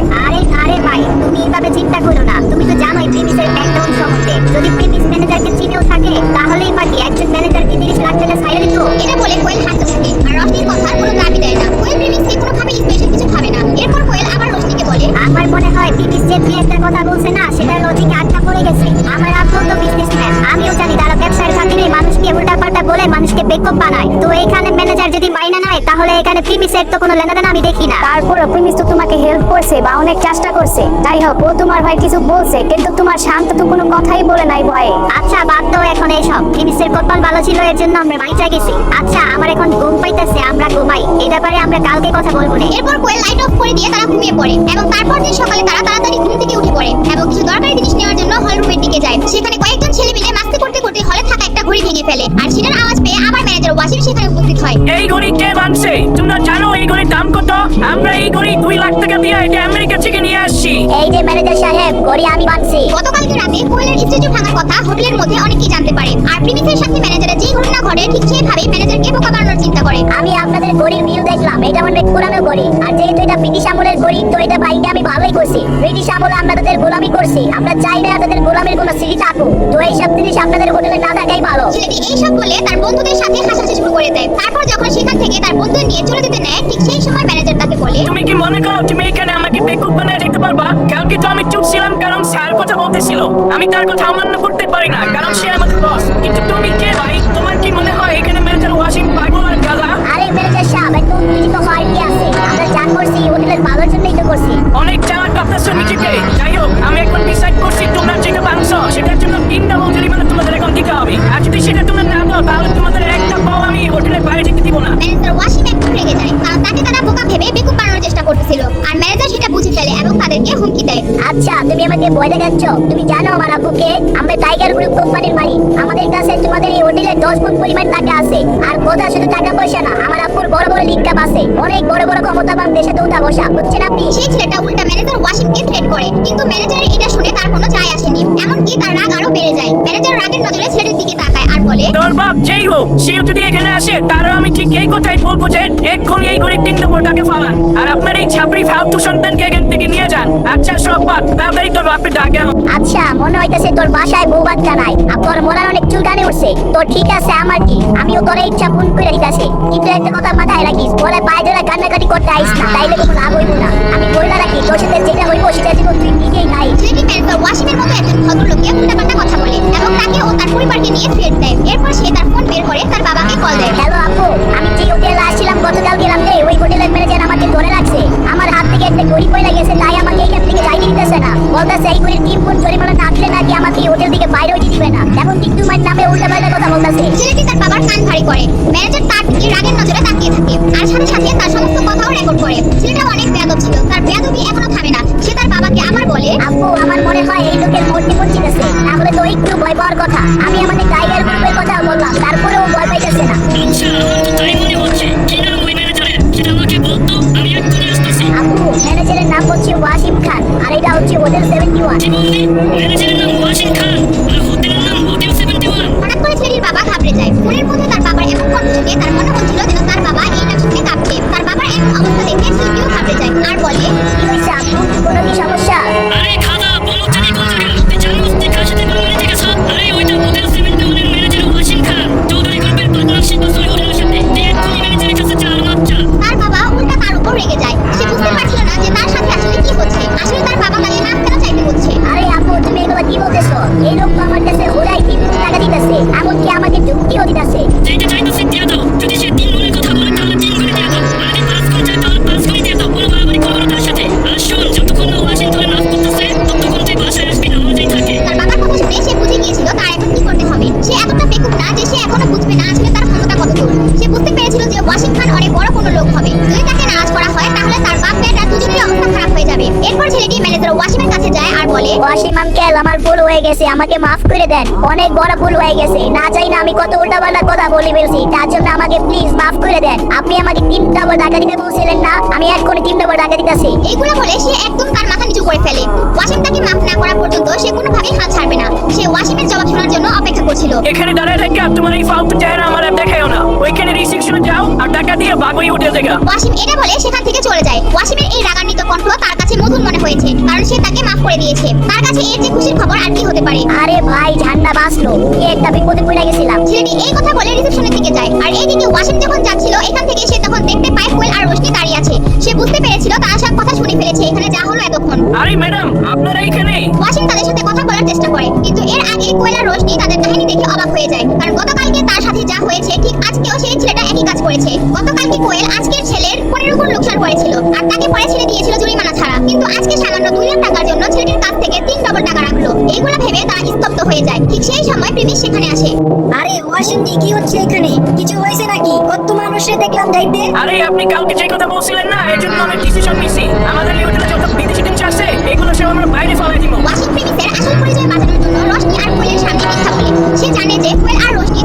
আরে ভাই, তুমি এভাবে চিন্তা করো না। তুমি তো জানোই প্রিমিসের ব্যাকগ্রাউন্ড সম্বন্ধে। যদি প্রিমিস ম্যানেজারকে চিনেও থাকে, তাহলেই বাকি একজন ম্যানেজারকে 30 লাখ টাকা ছাইড়ে দিত। এটা বলে কোয়েল হাসতে থাকে, আর রোশনির কথার কোনো দাবি দেয় না। কোয়েল প্রিমিসকে কোনোভাবেই স্পেশাল কিছু ভাবে না। এরপর কোয়েল আবার রোশনিকে বলে, আমার মনে হয় প্রিমিস যে দুই একটা কথা বলছে না, সেটা লজিকে আটকা পড়ে গেছে। আমার আব্বু তো বিজনেসম্যান, আমিও জানি তারা ব্যবসার খাতিরে মানুষকে উল্টাপাল্টা বলে মানুষকে বেকআপ বানায়। তো এখানে ম্যানেজার যদি মাইনা নেয়, তাহলে এখানে প্রিমিসের তো কোনো লেনাদেনা আমি দেখি না। তারপরে প্রিমিস তো তোমাকে হেল্প করছে বা অনেক চেষ্টা করছে। যাই হোক, ও তোমার ভাই কিছু বলছে, কিন্তু তোমার শান্ত তো কোনো কথাই বলে নাই ভয়ে। আচ্ছা, বাদ দাও এখন এইসব। প্রিমিসের কপাল ভালো ছিল, এর জন্য আমরা বাইচা গেছি। আচ্ছা, আমার এখন ঘুম পাইতেছে, আমরা ঘুমাই। এই ব্যাপারে আমরা কালকে কথা বলবো না। এরপর কোয়েল লাইট অফ করে দিয়ে তারা ঘুমিয়ে পড়ে, এবং তারপর দিন সকালে তারা তাড়াতাড়ি ঘুম থেকে উঠে পড়ে এবং কিছু দরকারি জিনিস নেওয়ার জন্য হল রুমের দিকে যায়। সেখানে কয়েকজন ছেলে মিলে মাস্তি করতে করতে হলে থাকা একটা ঘড়ি ভেঙে ফেলে আর সেটার আওয়াজ পেয়ে আবার ম্যানেজার ওয়াসিম সেখানে উপস্থিত হয়। এই ঘড়ি কে বানছে? তোমরা জানো এই ঘড়ির দাম কত? আমরা এই ঘড়ি 2 লাখ টাকা দিয়ে এটা আমেরিকা থেকে নিয়ে আসছি। এই যে ম্যানেজার সাহেব, ঘড়ি আমি বানছি। গতকালকে রাতে কোয়েলের স্ট্যাচু ভাঙার কথা হোটেলের মধ্যে অনেকেই জানতে পারে আর প্রিমিসের সাথে ম্যানেজারের যে ঘটনা ঘটে ঠিক সেইভাবেই ম্যানেজারকে বোকা বানানোর চিন্তা করে। আমি আপনাদের ঘড়ির বিল দেখলাম, এটা অনেক পুরানো ঘড়ি। আর যেহেতু এটা ব্রিটিশ আমলের ঘড়ি, তো এটা ভাইকে আমি ভালোই করছি। ব্রিটিশ আমলে আমরা তাদের গোলামি করছি, আমরা চাই না তাদের গোলামির কোনো স্মৃতি থাকুক। তো এইসব জিনিস আপনাদের হোটেলে না থাকাই ভালো। ছেলেটি এইসব বলে তার বন্ধুদের সাথে হাসাহাসি শুরু করে দেয়। তারপর যখন সেখান থেকে তার বন্ধু নিয়ে চলে যেতে নেয় ঠিক সেই সময় ম্যানেজার তাকে বলে, তুমি কি মনে করো তুমি এখানে আমাকে বেকুব বানিয়ে দেখতে পারবা? কালকে তো আমি চুপ ছিলাম কারণ স্যার কথা বলতেছিল। আমি তার কথা অমান্য করতে পারি না কারণ সে আমাদের বস। কিন্তু তুমি কে ভাই? তোমার কি মনে হয় এখানে ম্যানেজার ওয়াসিম পাগল আর গাধা? আরে ম্যানেজার সাহেব, একটু উত্তেজিত হওয়ার কি আছে? আমরা যা করছি হোটেলের ভালোর জন্যই তো করছি। অনেক চালাক ভাবতেছো নিজেকে। যাই হোক, আমি এখন ডিসাইড করছি তোমরা যেটা বানছো সেটার জন্য 3 ডাবল জরিমানা তোমাদের এখন দিতে হবে। আর যদি সেটা তোমরা না দাও তাহলে তোমাদের একটা পাও আমি হোটেলের বাইরে যেতে দিব না। ম্যানেজার ওয়াসিম একটু রেগে যায় কারণ তাকে তারা বোকা ভেবে বেকুব বানানোর চেষ্টা করতেছিল আর ম্যানেজার সেটা বুঝে ফেলে এবং তাদেরকে হুমকি দেয়। আচ্ছা, তুমি আমাকে ভয় দেখাচ্ছ? তুমি জানো আমার আব্বুকে? আমরা টাইগার গ্রুপ কোম্পানির মালিক। আমাদের কাছে তোমাদের এই হোটেলে 10 গুণ পরিমাণ টাকা আছে। আর কথা শুধু টাকা পয়সা না, আমার আব্বুর বড় বড় লিঙ্কাপ আছে। অনেক বড় বড় ক্ষমতাবান দেশে তো উঠা বসা, বুঝছেন আপনি? সেই ছেলেটা উল্টা ম্যানেজার ওয়াসিমকে থ্রেট করে কিন্তু ম্যানেজারের এটা শুনে তার কোনো যায় আসেনি। এমনকি তার রাগ আরো বেড়ে যায়। ম্যানেজার রাগের নজরে ছেলেটির দিকে তাকায় আর বলে, তোর বাপ যেই হোক, সেও যদি এখানে আসে তারও আমি ঠিক এই কথাই বলবো যে এক্ষুনি এই গরিব 3 নম্বর টাকা ফালান আর আপনার এই ছাপড়ি ফালতু সন্তানকে এখান থেকে নিয়ে যান। আচ্ছা সব বাদ, তাড়াতাড়ি তোর বাপের ডাকে আনো। আচ্ছা, মনে হইতেছে তোর বাসায় বউ বাচ্চা নাই আর তোর মরার অনেক চুলকানি উঠছে। তো ঠিক আছে, আমার কি, আমিও তোর ইচ্ছা পূরণ করে দিতেছি। কিন্তু একটা কথা মাথায় রাখিস, বলে পায়ে ধরে কান্নাকাটি করতে আইস না, তাইলে কোনো লাভ হইব না। আমি বইলা রাখি, তোর সাথে যেটা হইব সেটা জীবন তুই নিজেই নাই। ছেলেটি ম্যানেজার ওয়াসিমের মতো একজন ভদ্রলোককে উল্টাপাল্টা কথা বলে এবং তাকে ও তার পরিবারকে নিয়ে থ্রেট দেয়। এরপর সে তার ফোন বের করে তার বাবাকে কল দেয়। হ্যালো আপু, আমি যে হোটেলে আসছিলাম গতকালকে রাতে, ওই হোটেলের ম্যানেজার আমাকে ধরে রাখছে। আমার হাত থেকে একটা ঘড়ি পড়ে গেছে, তাই আমাকে এইখান থেকে যাইতে দিতেছে না। বলতেছে এই ঘড়ির 3 গুণ জরিমানা না দিলে নাকি আমাকে এই হোটেল থেকে বাইরে হইতে দিবে না। এখন কিন্তু তোমার নামে উল্টাপাল্টা কথা বলতেছে। ছেলেটি তার বাবার কান ভারী করে। ম্যানেজার তার দিকে রাগের নজরে তাকিয়ে থাকে আর সাথে সাথে তার সমস্ত কথাও রেকর্ড করে। ছেলেটা অনেক বেয়াদব ছিল, তার বেয়াদবি এখনো থামে না। সে তার বাবাকে আবার বলে, আপু, আমার মনে হয় এই লোকের মূর্তি পড়ছিতেছে, তাহলে তো একটু ভয় পাওয়ার কথা। আমি আমাদের টাইগার গ্রুপের কথা বললাম, তারপরেও ভয় পাইতেছে না। আচ্ছা, আমার তো তাই মনে হচ্ছে। কি নাম ওই ম্যানেজারের? সেটা আমাকে বলতো, আমি এক্ষুনি আসতেছি। আপু, ম্যানেজারের নাম হচ্ছে ওয়াসিম খান আর এটা হচ্ছে হোটেল 71। কি বললি? ম্যানেজারের নাম ওয়াসিম খান আর হোটেলের নাম হোটেল 71? হঠাৎ করে ছেলেটির বাবা ঘাবড়ে যায়। মনের মধ্যে তার বাবার এমন কণ্ঠ শুনে তার মনে হচ্ছিল যেন তার বাবা এই নাম শুনে কাঁপছে। তার বাবার এমন অবস্থা দেখে ছেলেটিও ঘাবড়ে যায় আর বলে, কি হয়েছে আপু, কোনো কি সমস্যা? আরে খাদা, বলো তুমি কোন জায়গা? তুই জানোস তুই কার সাথে মারামারি দেখেছ? আরে ওইটা হোটেল 71 এর ম্যানেজার ওয়াসিম খান, চৌধুরী গ্রুপের পার্টনারশিপ বছর হোটেলের সাথে। তুই এক্ষুনি ম্যানেজারের কাছে যা আর মাপ চা। তার বাবা উল্টা তার উপর রেগে যায়। সে বুঝতে পারছিল না যে তার সাথে আসলে কি হচ্ছে। আসলে তার বাবা তাকে মাফ কেন চাইতে হচ্ছে। আরে আপু, তুমি এগুলো কি বলতেছো? এই লোক তো আমার কাছে ওরাই 3 গুণ টাকা দিতেছে, এমনকি আমাকে যুক্তিও দিতেছে। যেটা চাইতেছি দিয়ে দাও। যদি সে 3 গুণের কথা বলে তাহলে 3 গুণই দিয়ে দাও। আর যদি 5 গুণ চায় তাহলে 5 গুণই দিয়ে দাও। কোনো বাড়াবাড়ি করবো না তার সাথে। আর শোন, যতক্ষণ না ওয়াসিম তোরে মাফ করতেছে ততক্ষণ তুই বাসায় আসবি না, মজাই থাকে। তার বাবার কথা শুনে সে বুঝে গিয়েছিল তার এখন কি করতে হবে। সে এতটা বেকুব না যে সে এখনো বুঝবে না আসলে তার ক্ষমতা কতদূর। সে বুঝতে পেরেছিল যে ওয়াসিম খান অনেক বড় কোনো লোক হবে। যদি তাকে নারাজ করা হয় তাহলে তার বাপ বেটা দুজনের অবস্থা খারাপ হয়ে যাবে। এরপর ছেলেটি ম্যানেজার ওয়াসিমের কাছে যায় আর বলে, ওয়াসিম আঙ্কেল, আমার ভুল হয়ে গেছে, আমাকে মাফ করে দেন। অনেক বড় ভুল হয়ে গেছে, না চাই না আমি কত উল্টাপাল্টা কথা বলে ফেলছি, তার জন্য আমাকে প্লিজ মাফ করে দেন। আপনি আমাকে 3 ডাবল টাকা দিতে বলছিলেন না, আমি এক্ষুনি 3 ডাবল টাকা দিতেছি। এইগুলো বলে সে একদম তার মাথা নিচু করে ফেলে। ওয়াসিম তাকে মাফ না করা পর্যন্ত সে কোনোভাবেই হাত ছাড়বে না। সে ওয়াসিমের জবাব শোনার জন্য অপেক্ষা করছিল। এখানে দাঁড়িয়ে থেকে আর তোমার এই ফালতু চেহারা আমার আর দেখাও না। ওইখানে রিসেপশনে যাও আর টাকা দিয়ে ভাগোই হোটেল থেকে। ওয়াসিম এটা বলে সেখান থেকে চলে যায়। ওয়াসিমের এই রাগান্বিত কণ্ঠ তার কাছে মধুর মনে হয়েছে কারণ সে তাকে মাফ করে দিয়েছে। তার কাছে এর যে খুশির খবর আর কি হতে পারে। আরে ভাই, ঝান্ডা বাঁচলো, কি একটা বিপদে পড়ে গেছিলাম। ছেলেটি এই কথা বলে রিসেপশনের দিকে যায় আর এইদিকে ওয়াসিম যখন যাচ্ছিল এখান থেকে সে তখন দেখতে পায় কোয়েল আর রোশনি দাঁড়িয়ে আছে। সে বুঝতে পেরেছিল তারা সব কথা শুনে ফেলেছে এখানে যা হলো এতক্ষণ। আরে ম্যাডাম, আপনারা এখানে? ওয়াসিম তাদের সাথে কথা বলার চেষ্টা করে কিন্তু এর আগে কোয়েল আর রোশনি তাদের কাহিনী দেখে অবাক হয়ে যায় কারণ গতকালকে তার সাথে যা হয়েছে ঠিক আজকেও সেই ছেলেটা একই কাজ করেছে। গতকালকে কোয়েল আজকের ছেলের 15 গুণ লোকসান করেছিল আর তাকে পরে ছেড়ে দিয়েছিল জরিমানা ছাড়া। কিন্তু আজকে সামান্য 2 লাখ টাকার জন্য ছেলেটির কাছ থেকে 3 ডাবল টাকা রাখলো। এইগুলো ভেবে তারা স্তব্ধ হয়ে যায়। ঠিক সেই সময় প্রেমিস সেখানে আসে। আরে ওয়াসিম জি, কি হচ্ছে এখানে? কিছু হয়েছে নাকি? কত মানুষে দেখলাম যাইতে। আরে আপনি কালকে যে কথা বলছিলেন না, এই জন্য আমি ডিসিশন নিছি। আমাদের এই হোটেলে যত বিদেশি জিনিস আছে এগুলো সব আমরা বাইরে ফেলাই দিব। ওয়াসিম প্রেমিসের আসল পরিচয় বাঁচানোর জন্য রোশনি আর কোয়েলের সামনে মিথ্যা বলে। সে জানে যে কোয়েল আর রোশনি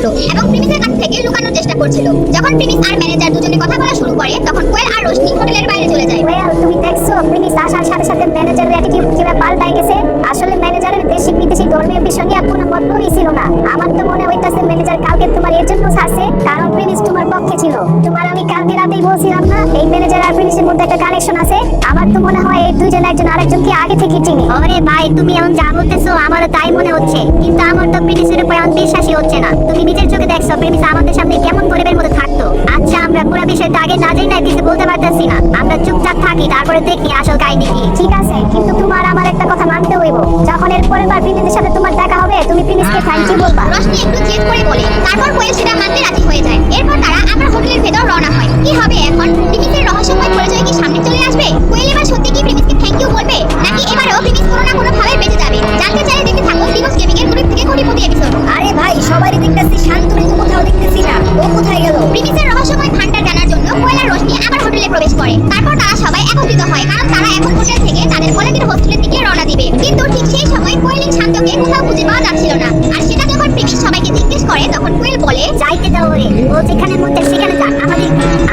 করলো এবং প্রিমিসের কাছ থেকে লুকানোর চেষ্টা করছিল। যখন প্রিমিস আর ম্যানেজার দুজনে কথা বলা শুরু করে তখন কোয়েল আর রোশনি হোটেলের বাইরে চলে যায়। ওয়েল, তুমি দেখছো প্রিমিস আসার সাথে সাথে ম্যানেজারের অ্যাটিটিউড কিভাবে পাল্টাই গেছে। আসলে ম্যানেজারের দেশি বিদেশি ধর্মীয় বিষয় নিয়ে কোনো মতলবই ছিল না। আমার তো মনে হইতাছে ম্যানেজার কালকে তোমার এর জন্য ছাড়ছে কারণ প্রিমিস তোমার পক্ষে ছিল। তোমার আমি কালকে রাতেই বলছিলাম না এই ম্যানেজার আর প্রিমিসের মধ্যে একটা কানেকশন আছে। আমার তো মনে হয় এই দুইজন একজন আরেকজনকে আগে থেকে চিনি। আরে ভাই, তুমি এমন যা বলতেছো আমারও তাই মনে হচ্ছে, কিন্তু আমার তো প্রিমিসের উপর আমার বিশ্বাসই হচ্ছে না। তুমি নিজের চোখে দেখছো প্রিমিস আমাদের সামনে কেমন পরিবের মতো থাকতো। আচ্ছা, আমরা পুরো বিষয়টা আগে না জানি না কিছু বলতে পারতেছি না। আমরা চুপচাপ থাকি, তারপরে দেখি আসল কাহিনী কি। ঠিক আছে, কিন্তু তোমার আমার একটা কথা মানতে হইব। যখন এর পরের বার প্রিমিসের সাথে তোমার দেখা হবে তুমি প্রিমিসকে থ্যাংক ইউ বলবা। রোশনি একটু জেদ করে বলে, তারপর কোয়েল সেটা মানতে রাজি হয়ে যায়। এরপর তারা আবার হোটেলের ভেতর রওনা হয়। কি হবে এখন? প্রিমিসের রহস্যময় পরিচয় কি সামনে চলে আসবে? কোয়েল এবার সত্যি কি প্রিমিসকে থ্যাংক ইউ বলবে, নাকি এবারেও প্রিমিস কোনো না কোনো ভাবে বেঁচে যাবে? জানতে চাইলে দেখতে থাকো দিবস গেমিং এর গ্রুপ থেকে কোটিপতি এপিসোড। আরে ভাই, সবারই দেখতেছি, শান্তরে তো কোথাও দেখতেছি না। ও কোথায় গেল? প্রিমিসের রহস্যময় ভান্ডার জানার জন্য কোয়েল আর রোশনি আবার হোটেলে প্রবেশ করে। তারপর তারা সবাই একত্রিত হয় কারণ তারা এখন হোটেল থেকে তাদের কলেজের হোস্টেলের দিকে রওনা দিবে। কিন্তু ঠিক সেই সময় কোয়েল শান্তকে কোথাও খুঁজে পাওয়া যাচ্ছিল না। আর সেটা যখন প্রিমিস সবাইকে জিজ্ঞেস করে তখন কোয়েল বলে, যাইতে দাও রে, ও যেখানে মধ্যে সেখানে যাক,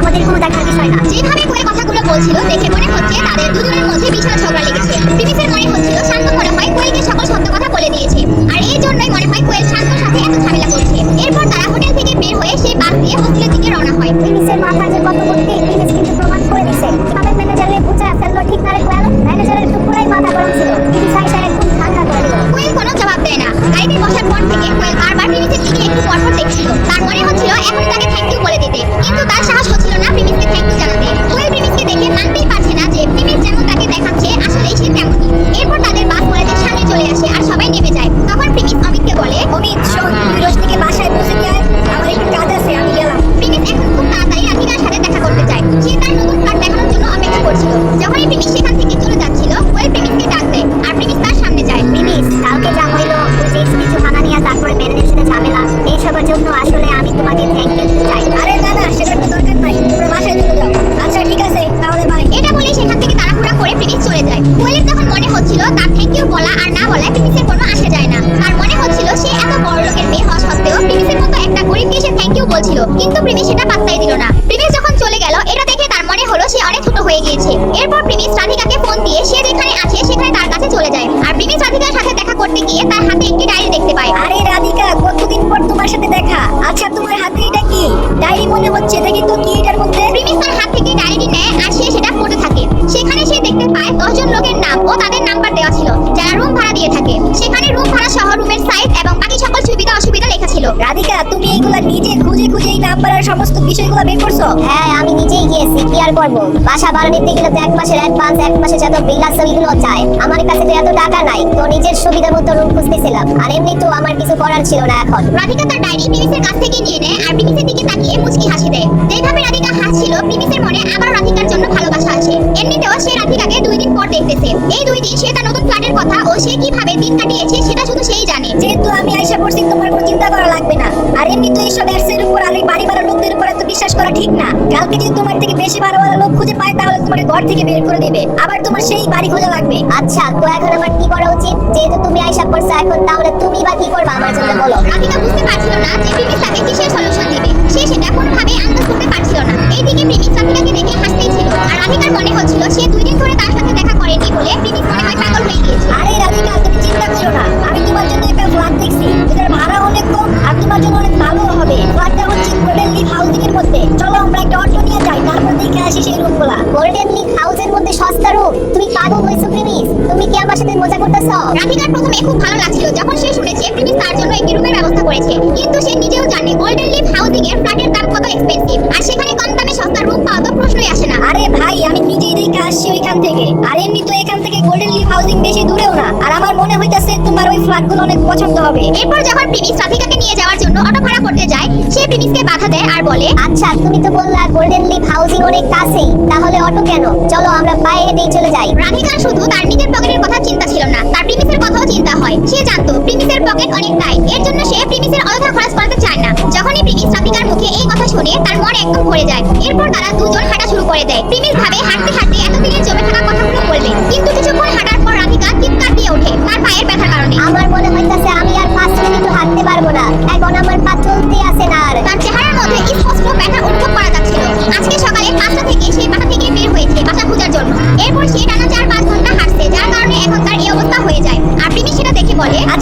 আমাদের কোনো দেখার বিষয় না। যেভাবে কোয়েল কথাগুলো বলছিল দেখে মনে হচ্ছে তাদের দুজনের মধ্যে বিশাল ঝগড়া লেগেছে। প্রিমিসের মনে হচ্ছিল শান্ত মনে হয় কোয়েলকে সকল সত্য কথা বলে দিয়েছে, আর এই জন্যই মনে হয় কোয়েল শান্তর সাথে এত ঝামেলা করছে। এরপর তারা হোটেল থেকে বের হয়ে সেই বাস দিয়ে হোস্টেলের দিকে রওনা হয়। প্রিমিসের মাথা যে কত বুদ্ধি, প্রিমিস কিন্তু প্রমাণ করে দিছে। কিভাবে ম্যানেজারের বুঝা ফেললো ঠিক না রে কোয়েল? ম্যানেজারের তো পুরাই মাথা গরম ছিল, প্রিমিস আইসা একদম ঠান্ডা করে দিল। কোয়েল কোনো জবাব দেয় না। গাড়িতে বসার পর থেকে কোয়েল বারবার প্রিমিসের দিকে একটু পরপর দেখছিল। তার মনে হচ্ছিল এখন তাকে থ্যাংক ইউ বলে দিতে, কিন্তু তার সাহস হচ্ছিল না প্রিমিসকে থ্যাংক ইউ জানাতে। কোয়েল প্রিমিসকে দেখে মানতেই পারছে না যে প্রিমিস যেমন তাকে দেখাচ্ছে আসলেই সে তেমনই। এরপর তাদের বাস কলেজের সামনে চলে আসে আর সবাই নেমে যায়। তখন প্রিমিস অমিতকে বলে, অমিত শোন, তুই রোশনিকে বাসায় পৌঁছে দিয়ে আয়, আমার একটু কাজ আছে, আমি গেলাম। প্রিমিস এখন খুব তাড়াতাড়ি রাধিকার সাথে দেখা করতে চায়। সে তার নতুন ফ্ল্যাট দেখানোর জন্য অপেক্ষা করছিল। যখনই প্রিমিস সেখান থেকে চলে যাচ্ছিল কোয়েল প্রিমিসকে ডাক দেয় আর প্রিমিস তার সামনে যায়। প্রিমিস, কালকে যা হইলো, তুই যে কিছু হানা নিয়ে তারপরে ম্যানেজারের সাথে ঝামেলা, এইসবের জন্য আসলে আমি তোমাকে থ্যাংক ইউ দিতে চাই। আরে না না, সেটার তো দরকার নাই, তোমরা বাসায় চলে যাও। আচ্ছা ঠিক আছে, তাহলে বাই। এটা বলে সেখান থেকে তাড়াহুড়া করে প্রিমিস চলে যায়। কোয়েলের তখন মনে হচ্ছিল তার থ্যাংক ইউ বলা আর না বলা প্রিমিসের কোনো আসে যায় না। তার মনে হচ্ছিল সে এত বড় লোকের মেয়ে হওয়া সত্ত্বেও প্রিমিসের মতো একটা গরিবকে সে থ্যাংক ইউ বলছিল, কিন্তু প্রিমিস সেটা পাত্তাই দিল না। প্রিমিস যখন চলে গেল এটা দেখে তার মনে হলো সে অনেক ছোট হয়ে গিয়েছে। এরপর প্রিমিস রাধিকাকে ফোন দিয়ে সে যেখানে আছে সেখানে তার কাছে চলে যায়। আর প্রিমিস রাধিকার সাথে দেখা করতে গিয়ে তার হাতে একটি ডায়েরি দেখতে পায়। আরে রাধিকা, কতদিন পর তোমার সাথে দেখা। আচ্ছা তোমার হাতে এটা কি? ডায়েরি মনে হচ্ছে, দেখি তো কি এটার মধ্যে। প্রিমিস তার হাত থেকে ডায়েরিটি নেয় আর সে সেটা পড়তে থাকে। সেখানে সে দেখতে পায় 10 জন লোকের নাম ও তাদের নাম্বার দেওয়া ছিল যারা রুম ভাড়া দিয়ে থাকে। সেখানে রুম ভাড়া সহ রুমের সাইজ এবং বাকি সকল সুবিধা অসুবিধা লেখা ছিল। রাধিকা, তুমি এইগুলা নিজে খুঁজে খুঁজে এই নাম্বার আর সমস্ত বিষয়গুলো বের করছো? হ্যাঁ, আমি নিজেই গিয়েছি, কি আর করবো। বাসা ভাড়া নিতে গেলে তো 1 মাসের অ্যাডভান্স, 1 মাসে যত বিল আছে ওইগুলো চাই। আমার কাছে তো এত টাকা নাই, তো নিজের সুবিধা মতো রুম খুঁজতেছিলাম। আর এমনি তো আমার কিছু করার ছিল না এখন। রাধিকা তার ডায়েরি প্রিমিসের কাছ থেকে নিয়ে নেয় আর প্রিমিসের দিকে তাকিয়ে মুচকি হাসি দেয়। যেভাবে রাধিকা হাসছিল প্রিমিসের মনে আবার রাধিকার জন্য ভালোবাসা আছে। এমনিতেও সে রাধিকাকে 2 দিন পর দেখতেছে। এই 2 দিন সে তার নতুন ফ্ল্যাটের কথা ও সে কিভাবে দিন কাটিয়েছে সেটা শুধু সেই জানে। যেহেতু আমি আইসা পড়ছি, তোমার কোনো চিন্তা করা লাগবে না। আর এমনি তো এইসব অ্যাডসের উপর আর এই বাড়ি ভাড়া লোকদের উপর এত বিশ্বাস করা ঠিক না। কালকে যদি তোমার থেকে বেশি ভাড়াওয়ালা লোক খুঁজে পায় তাহলে তোমাকে ঘর থেকে বের করে দেবে, আবার তোমার সেই বাড়ি খোঁজা লাগবে। আচ্ছা, তো এখন আমার কি করা উচিত? যেহেতু তুমি আইসা পড়ছো এখন, তাহলে তুমি বা কি করবা আমার জন্য বলো। রাধিকা বুঝতে পারছিল না যে প্রিমিস তাকে কিসের সলিউশন দিবে। সে সেটা কোনোভাবেই আন্দাজ করতে পারছিল না। এইদিকে প্রিমিস রাধিকাকে দেখে হাসতেই ছিল আর রাধিকার মনে হচ্ছিল সে 2 দিন ধরে তার সাথে দেখা করেনি বলে প্রিমিস মনে হয় পাগল হয়ে গিয়েছে। আরে রাধিকা, তুমি চিন্তা করো না, আমি তোমার জন্য একটা ফ্ল্যাট দেখছি, এটার ভাড়া অনেক কম আর তোমার জন্য অনেক ভালো হবে। ফ্ল্যাটটা হচ্ছে গোল্ডেন লিফ হাউজিং এর মধ্যে। চলো আমরা একটা অটো নিয়ে যাই, তারপর দেখে আসি সেই রুমগুলা। গোল্ডেন লিফ হাউসের মধ্যে সস্তা রুম? তুমি পাগল হইছো প্রিমিস? তুমি কি আমার সাথে মজা করতেছো? রাধিকার প্রথমে খুব ভালো লাগছিল যখন সে শুনেছে প্রিমিস তার জন্য একটি রুমের ব্যবস্থা করেছে, কিন্তু সে নিজেও জানে গোল্ডেন লিফ হাউজিং এর ফ্ল্যাটের দাম কত এক্সপেন্সিভ, আর সেখানে কম দামে সস্তা রুম পাওয়া তো প্রশ্নই আসে না। আরে ভাই, আমি নিজেই দেখে আসছি ওইখান থেকে। আর এমনি তো এখান থেকে গোল্ডেন লিফ হাউজিং বেশি দূরেও না। আর আমার মনে হইতাছে তোমার ওই ফ্ল্যাটগুলো অনেক পছন্দ হবে। এরপর যখন প্রিমিস রাধিকাকে নিয়ে যাওয়ার জন্য অটো ভাড়া করতে যায় সে প্রিমিসকে বাধা দেয় আর বলে, আচ্ছা তুমি তো বললা গোল্ডেন লিফ হাউজিং অনেক কাছেই, তাহলে অটো কেন? চলো আমরা পায়ে হেঁটেই চলে যাই। রাধিকার শুধু তার নিজের পকেটের কথা চিন্তা ছিল না, তার প্রিমিসের কথাও চিন্তা হয়। সে জানতো প্রিমিসের পকেট অনেক টাইট, এর জন্য সে প্রিমিসের অযথা খরচ করতে চায় না। যখনই প্রিমিস রাধিকার মুখে এই কথা শুনে তার মন একদম ভরে যায়। এরপর তারা দুজন হাঁটা শুরু করে দেয়। প্রিমিস ভাবে হাঁটতে হাঁটতে এতদিনের জমে থাকা কথাগুলো বলবে, কিন্তু কিছুক্ষণ হাঁটার পর রাধিকা চিৎকার দিয়ে ওঠে তার পায়ের ব্যথার কারণে। আমার মনে হইতাছে আমি আর 5 মিনিটও হাঁটতে পারবো না, এখন আমার পা চলতে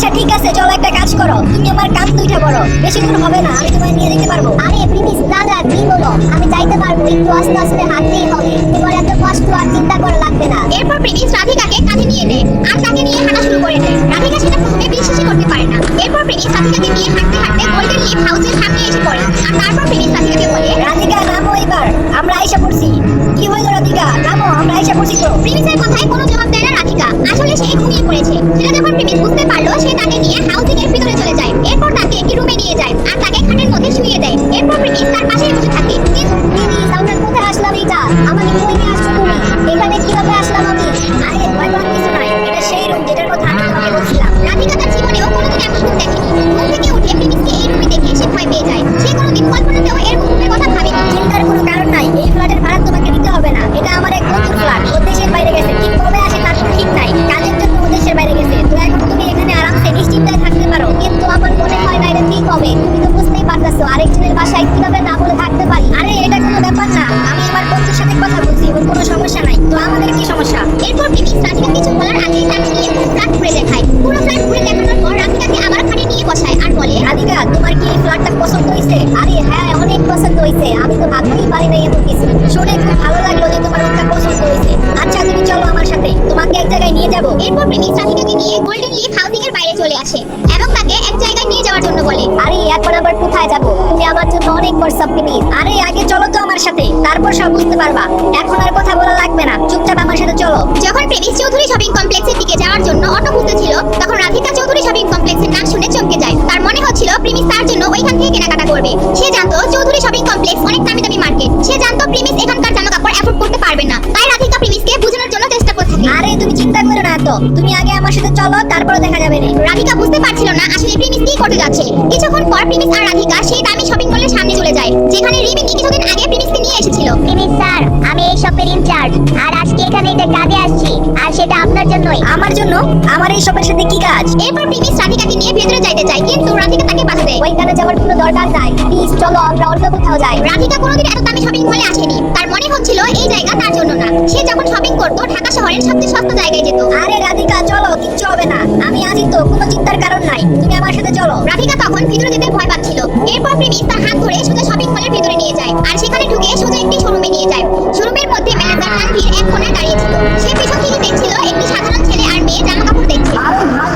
আচ্ছা ঠিক আছে, চলো একটা কাজ করো, তুমি আমার কান দুইটা বড়, বেশি দূর হবে না, আমি তোমায় নিয়ে যেতে পারবো। আরে প্লিজ দাদা, কি বলো, আমি যাইতে পারবো, একটু আস্তে আস্তে হাঁটতেই হবে, তোমার এত কষ্ট আর চিন্তা করা লাগবে না। এরপর প্রিমিস রাধিকাকে কাঁধে নিয়ে নেয় আর তাকে নিয়ে হাঁটা শুরু করে দেয়। রাধিকা সেটা প্রথমে বিশ্বাসই করতে পারে না। এরপর প্রিমিস রাধিকাকে নিয়ে হাঁটতে হাঁটতে গোল্ডেন লিফ হাউসের সামনে এসে পড়ে আর তারপর প্রিমিস রাধিকাকে বলে, রাধিকা নামো, এবার আমরা আইসা পড়ছি। কি হইলো রাধিকা, নামো, আমরা আইসা পড়ছি তো। প্রিমিসের কথায় কোনো জবাব দেয় না রাধিকা। আসলে সে ঘুমিয়ে পড়েছে। সেটা যখন প্রিমিস বুঝতে পারলো, সে তাকে নিয়ে হাউসিং এর ভিতরে চলে যায়। এরপর তাকে একটি রুমে নিয়ে যায় আর তাকে খাটের মধ্যে শুইয়ে দেয়। এরপর প্রিমিস তার পাশেই বসে থাকে। প্লিজ, আমরা কোথায় আসলাম এটা? আমাকে কই নিয়ে আসছো তুমি? এখানে কিভাবে আসলাম আমি? আরে ভয় পাওয়ার কিছু নাই, এটা সেই রুম যেটার কথা আমি তোমাকে বলছিলাম। রাধিকা তার জীবনেও কোনোদিন এমন রূপ দেখেনি। ঘুম থেকে উঠে প্রিমিসকে এই রুমে দেখে সে ভয় পেয়ে যায়। সে কোনোদিন কল্পনাতেও এরকম রূপের কথা ভাবেনি। চিন্তার কোনো কারণ নাই, এই ফ্ল্যাটের ভাড়া তোমাকে দিতে হবে না। এটা আমার এক বন্ধুর ফ্ল্যাট, ও দেশের বাইরে গেছে, ঠিক কবে আসে তার কোনো ঠিক নাই। কাজের জন্য ও দেশের বাইরে গেছে, তো এখন তুমি এখানে আরামসে নিশ্চিন্তায় থাকতে পারো। কিন্তু আমার মনে হয় না এটা ঠিক হবে। তুমি তো বুঝতেই পারতেছো আরেকজনের বাসায় কিভাবে না বলে থাকতে পারি। আরে এটা কোনো ব্যাপার না, আমি আমার বন্ধুর সাথে কথা বলছি, ওর কোনো সমস্যা নাই। তো আমাদের কি সমস্যা? এরপর প্রিমিস রাধিকা কিছু বলার আগেই তাকে নিয়ে পুরো ফ্ল্যাট ঘুরে দেখায়। পুরো ফ্ল্যাট ঘুরে দেখানোর পর রাধিকাকে আবার খাটে নিয়ে বসায় আর বলে, রাধিকা, তোমার কি এই ফ্ল্যাটটা পছন্দ হয়েছে? আরে হ্যাঁ, অনেক পছন্দ হয়েছে, আমি তো ভাবতেই পারি না এমন কিছু। শুনে খুব ভালো লাগলো যে তোমার ওটা পছন্দ হয়েছে। আচ্ছা তুমি চলো আমার সাথে, তোমাকে এক জায়গায় নিয়ে যাবো। এরপর প্রিমিস রাধিকাকে নিয়ে গোল্ডেন লিফ হাউসিং এর বাইরে চলে আসে এবং তাকে এক জায়গায় নিয়ে যাওয়ার জন্য বলে। আরে এখন আবার কোথায় যাবো? তুমি আমার জন্য অনেক করছো প্লিজ। আরে আগে চলো তো আমার সাথে, তারপর সব বুঝতে পারবা। এখন আর কথা বলা লাগবে না, চুপচাপ আমার সাথে চলো। যখন প্রেমিস চৌধুরী শপিং কমপ্লেক্সের দিকে যাওয়ার জন্য অটো খুঁজতেছিল, তখন রাধিকা চৌধুরী শপিং কমপ্লেক্সের নাম শুনে চমকে যায়। তার মনে হচ্ছিল প্রেমিস তার জন্য ওইখান থেকে কেনাকাটা করবে। সে জানতো চৌধুরী শপিং কমপ্লেক্স অনেক দামি দামি মার্কেট। সে জানতো প্রেমিস এখানকার জামাকাপড় অ্যাফোর্ড করতে পারবে না। তাই রাধিকা প্রেমিসকে বোঝানোর জন্য চেষ্টা করতে থাকে। আরে তুমি চিন্তা করো না তো, তুমি আগে আমার সাথে চলো, তারপরে দেখা যাবে না। রাধিকা বুঝতে পারছিল না আসলে প্রেমিস কি করতে যাচ্ছে। কিছুক্ষণ পর প্রেমিস আর রাধিকা সেই দামি শপিং মলের সামনে চলে যায়, যেখানে রিমিনি কিছুদিন আগে প্রেমিসকে নিয়ে এসেছিল। প্রিমিস স্যার, আমি এই শপের ইনচার্জ, আর আজকে এখানে একটা কাজে আসছি, আর সেটা আপনার জন্যই। আমার জন্য? আমার এই শপের সাথে কি কাজ? এরপর প্রেমিস রাধিকাকে নিয়ে ভেতরে যাইতে চায়, কিন্তু রাধিকা তাকে বাধা দেয়। ওইখানে যাওয়ার কোনো দরকার নাই, প্লিজ চলো আমরা অন্য কোথাও যাই। রাধিকা কোনোদিন এত দামি শপিং মলে আসেনি। তার মনে হচ্ছিল এই জায়গা তার জন্য না। সে যখন শপিং করতো ঢাকা শহরের সবচেয়ে সস্তা জায়গায় যেত। আরে রাধিকা চলো, কিচ্ছু হবে না, আমি আছি তো, কোনো চিন্তার কারণ নাই, তুমি আমার সাথে চলো। রাধিকা তখন ভিতরে যেতে ভয় পাচ্ছিল। এরপর প্রেমিস তার হাত ধরে সোজা শপিং মলের ভিতরে নিয়ে যায় আর সেখানে ঢুকে সোজা একটি শোরুমে নিয়ে যায়। শোরুমের মধ্যে ম্যানেজার তানভীর এক কোণায় দাঁড়িয়ে ছিল। সে পেছন থেকে দেখছিল একটি সাধারণ ছেলে আর মেয়ে জামা কাপড় দেখছে। আরে ভাই,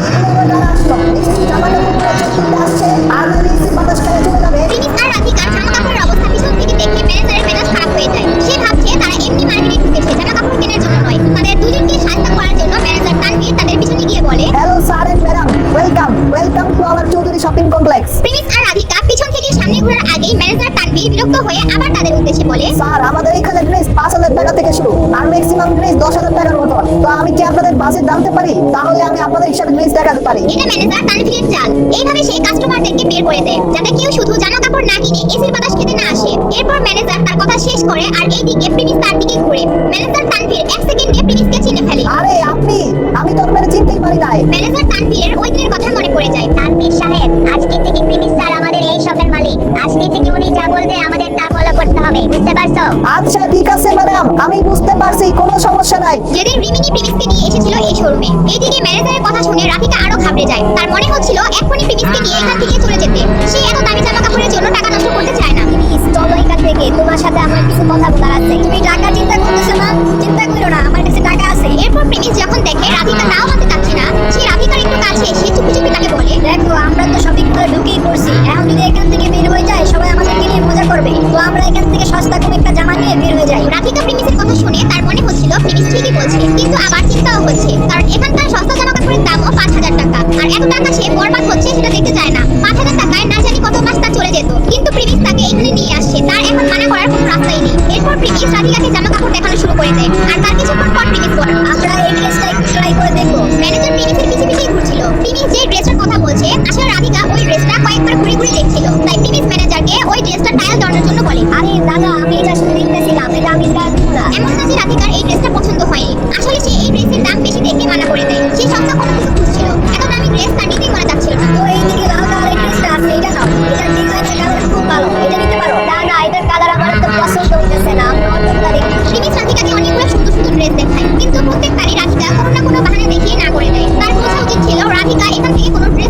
প্রেমিস আর রাধিকার জামা কাপড়ের অবস্থা পিছন থেকে দেখে ম্যানেজারের মেজাজ খারাপ হয়ে যায়। সে ভাবছে তারা এমনি মার্কেটে ঢুকেছে, জামা কাপড় কেনার জন্য নয়। তাদের দুজনকে শান্ত করার জন্য ম্যানেজার তানভীর তাদের পিছনে গিয়ে বলে, hello sir and madam, welcome to our Chowdhury shopping complex. প্রেমিস আর রাধিকা পিছন থেকে সামনে ঘোরার আগেই ম্যানেজার তানভীর বিরক্ত হয়ে আবার তাদের উদ্দেশ্যে বলে, স্যার আমাদের এখানে ড্রেস 5,000 টাকা থেকে শুরু আর ম্যাক্সিমাম ড্রেস 10,000 টাকার মতো। তো আমি কি আপনাদের বাজেট জানতে পারি? তাহলে আমি আপনাদের হিসাবে ড্রেস দেখাতে পারি। এটা ম্যানেজার তানভীরের চাল। এইভাবে সে কাস্টমারদেরকে বের করে দেয়, যাতে কেউ শুধু জামা কাপড় না কিনে এসির বাতাস খেতে না আসে। এরপর ম্যানেজার তার কথা শেষ করে আর এইদিকে প্রেমিস তার দিকে ঘুরে। ম্যানেজার তানভীর এক সেকেন্ডে প্রেমিসকে চিনে ফেলে। আরে আপনি, আমি তো আপনাদের চিনতেই পারি নাই। ম্যানেজার তানভীরের ওই দিনের কথা মনে পড়ে যায়। তানভীর সাহেব, আজকে থেকে প্রিমিস স্যার আমাদের এই শপের মালিক। আজকে থেকে উনি যা বলবে আমাদের তা ফলো করতে হবে, বুঝতে পারছো? আচ্ছা ঠিক আছে ম্যাডাম, আমি বুঝতে পারছি, কোনো সমস্যা নাই। যেদিন রিমিনি প্রেমিসকে নিয়ে এসেছিল এই শোরুমে, এইদিকে ম্যানেজারের কথা শুনে রাধিকা আরো ঘাবড়ে যায়। তার মনে হচ্ছিল এখনই প্রেমিসকে নিয়ে এখান থেকে চলে যেতে। সে এত দামি জামা কাপড়ের জন্য টাকা নষ্ট করতে চায় না। প্লিজ চলো এখান থেকে, তোমার সাথে আমার কিছু কথা বলার আছে। তুমি টাকা চিন্তা করতেছো না? চিন্তা করো না, আমার কাছে টাকা আছে। এরপর প্রেমিস যখন দেখে রাধিকা তাও মানতে চাচ্ছে না, সে রাধিকার একটু কাছে এসে চুপি চুপি তাকে বলে, দেখো আমরা তো শপিং মলে ঢুকেই পড়ছি, এখন যদি এখান থেকে বের হয়ে যায় সবাই আমাদেরকে নিয়ে মজা করবে। তো আমরা এখান থেকে সস্তা কোনো একটা জামা নিয়ে বের হয়ে যাই। রাধিকা প্রেমিসের কথা শুনে তার মনে হচ্ছিল প্রেমিস ঠিকই বলছে, কিন্তু আবার চিন্তাও হচ্ছে, কারণ এখানকার সস্তা জামা কাপড়ের দামও 5,000 টাকা। আর এত টাকা সে বরবাদ হচ্ছে সেটা দেখতে চায় না। 5,000 টাকায় না জানি কত মাস তার চলে যেত, কিন্তু প্রেমিস তাকে এখানে নিয়ে আসছে, তার এখন মানা করার কোনো রাস্তাই নেই। এরপর প্রেমিস রাধিকাকে জামা কাপড় দেখানো শুরু করে দেয় আর তার কিছুক্ষণ পর প্রেমিস বলে, আমরা এই ড্রেসটা একটু ট্রাই করে দেখবো। ম্যানেজার প্রেমিসের পিছে পিছেই ঘুরছিল। প্রেমিস যে ড্রেসটার কথা বলছে আসলে রাধিকা ওই ড্রেসটা কয়েকবার ঘুরে ঘুরে দেখছিল। তাই প্রেমিস ম্যানেজারকে ওই ড্রেসটা ট্রায়াল দেওয়ার জন্য বলে, আরে দাদা, আমি এটা শুধু দেখতেছিলাম, এটা আমি ট্রাই করব না। এমন না যে রাধিকার এই ড্রেসটা পছন্দ হয়নি। আসলে সে এই ড্রেসের দাম বেশি দেখে মানা করে দেয়। সে সস্তা কোনো কিছু খুঁজছিল, এত দামি ড্রেস তার নিতেই মনে যাচ্ছিল না। তো এইদিকে লাল কালারের ড্রেসটা আছে, এটা নাও। এটা ডিজাইনের কালার খুব ভালো, এটা নিতে পারো। না না, এটার কালার আমার তো পছন্দ হইতেছে না, আমরা অন্যটা দেখি। প্রেমিস রাধিকাকে অনেকগুলো সুন্দর সুন্দর ড্রেস দেখায়, কিন্তু প্রত্যেকবারই রাধিকা কোনো না কোনো বাহানা দেখিয়ে না করে দেয়। তার বোঝা উচিত ছিল রাধিকা এখান থেকে কোনো ড্রেস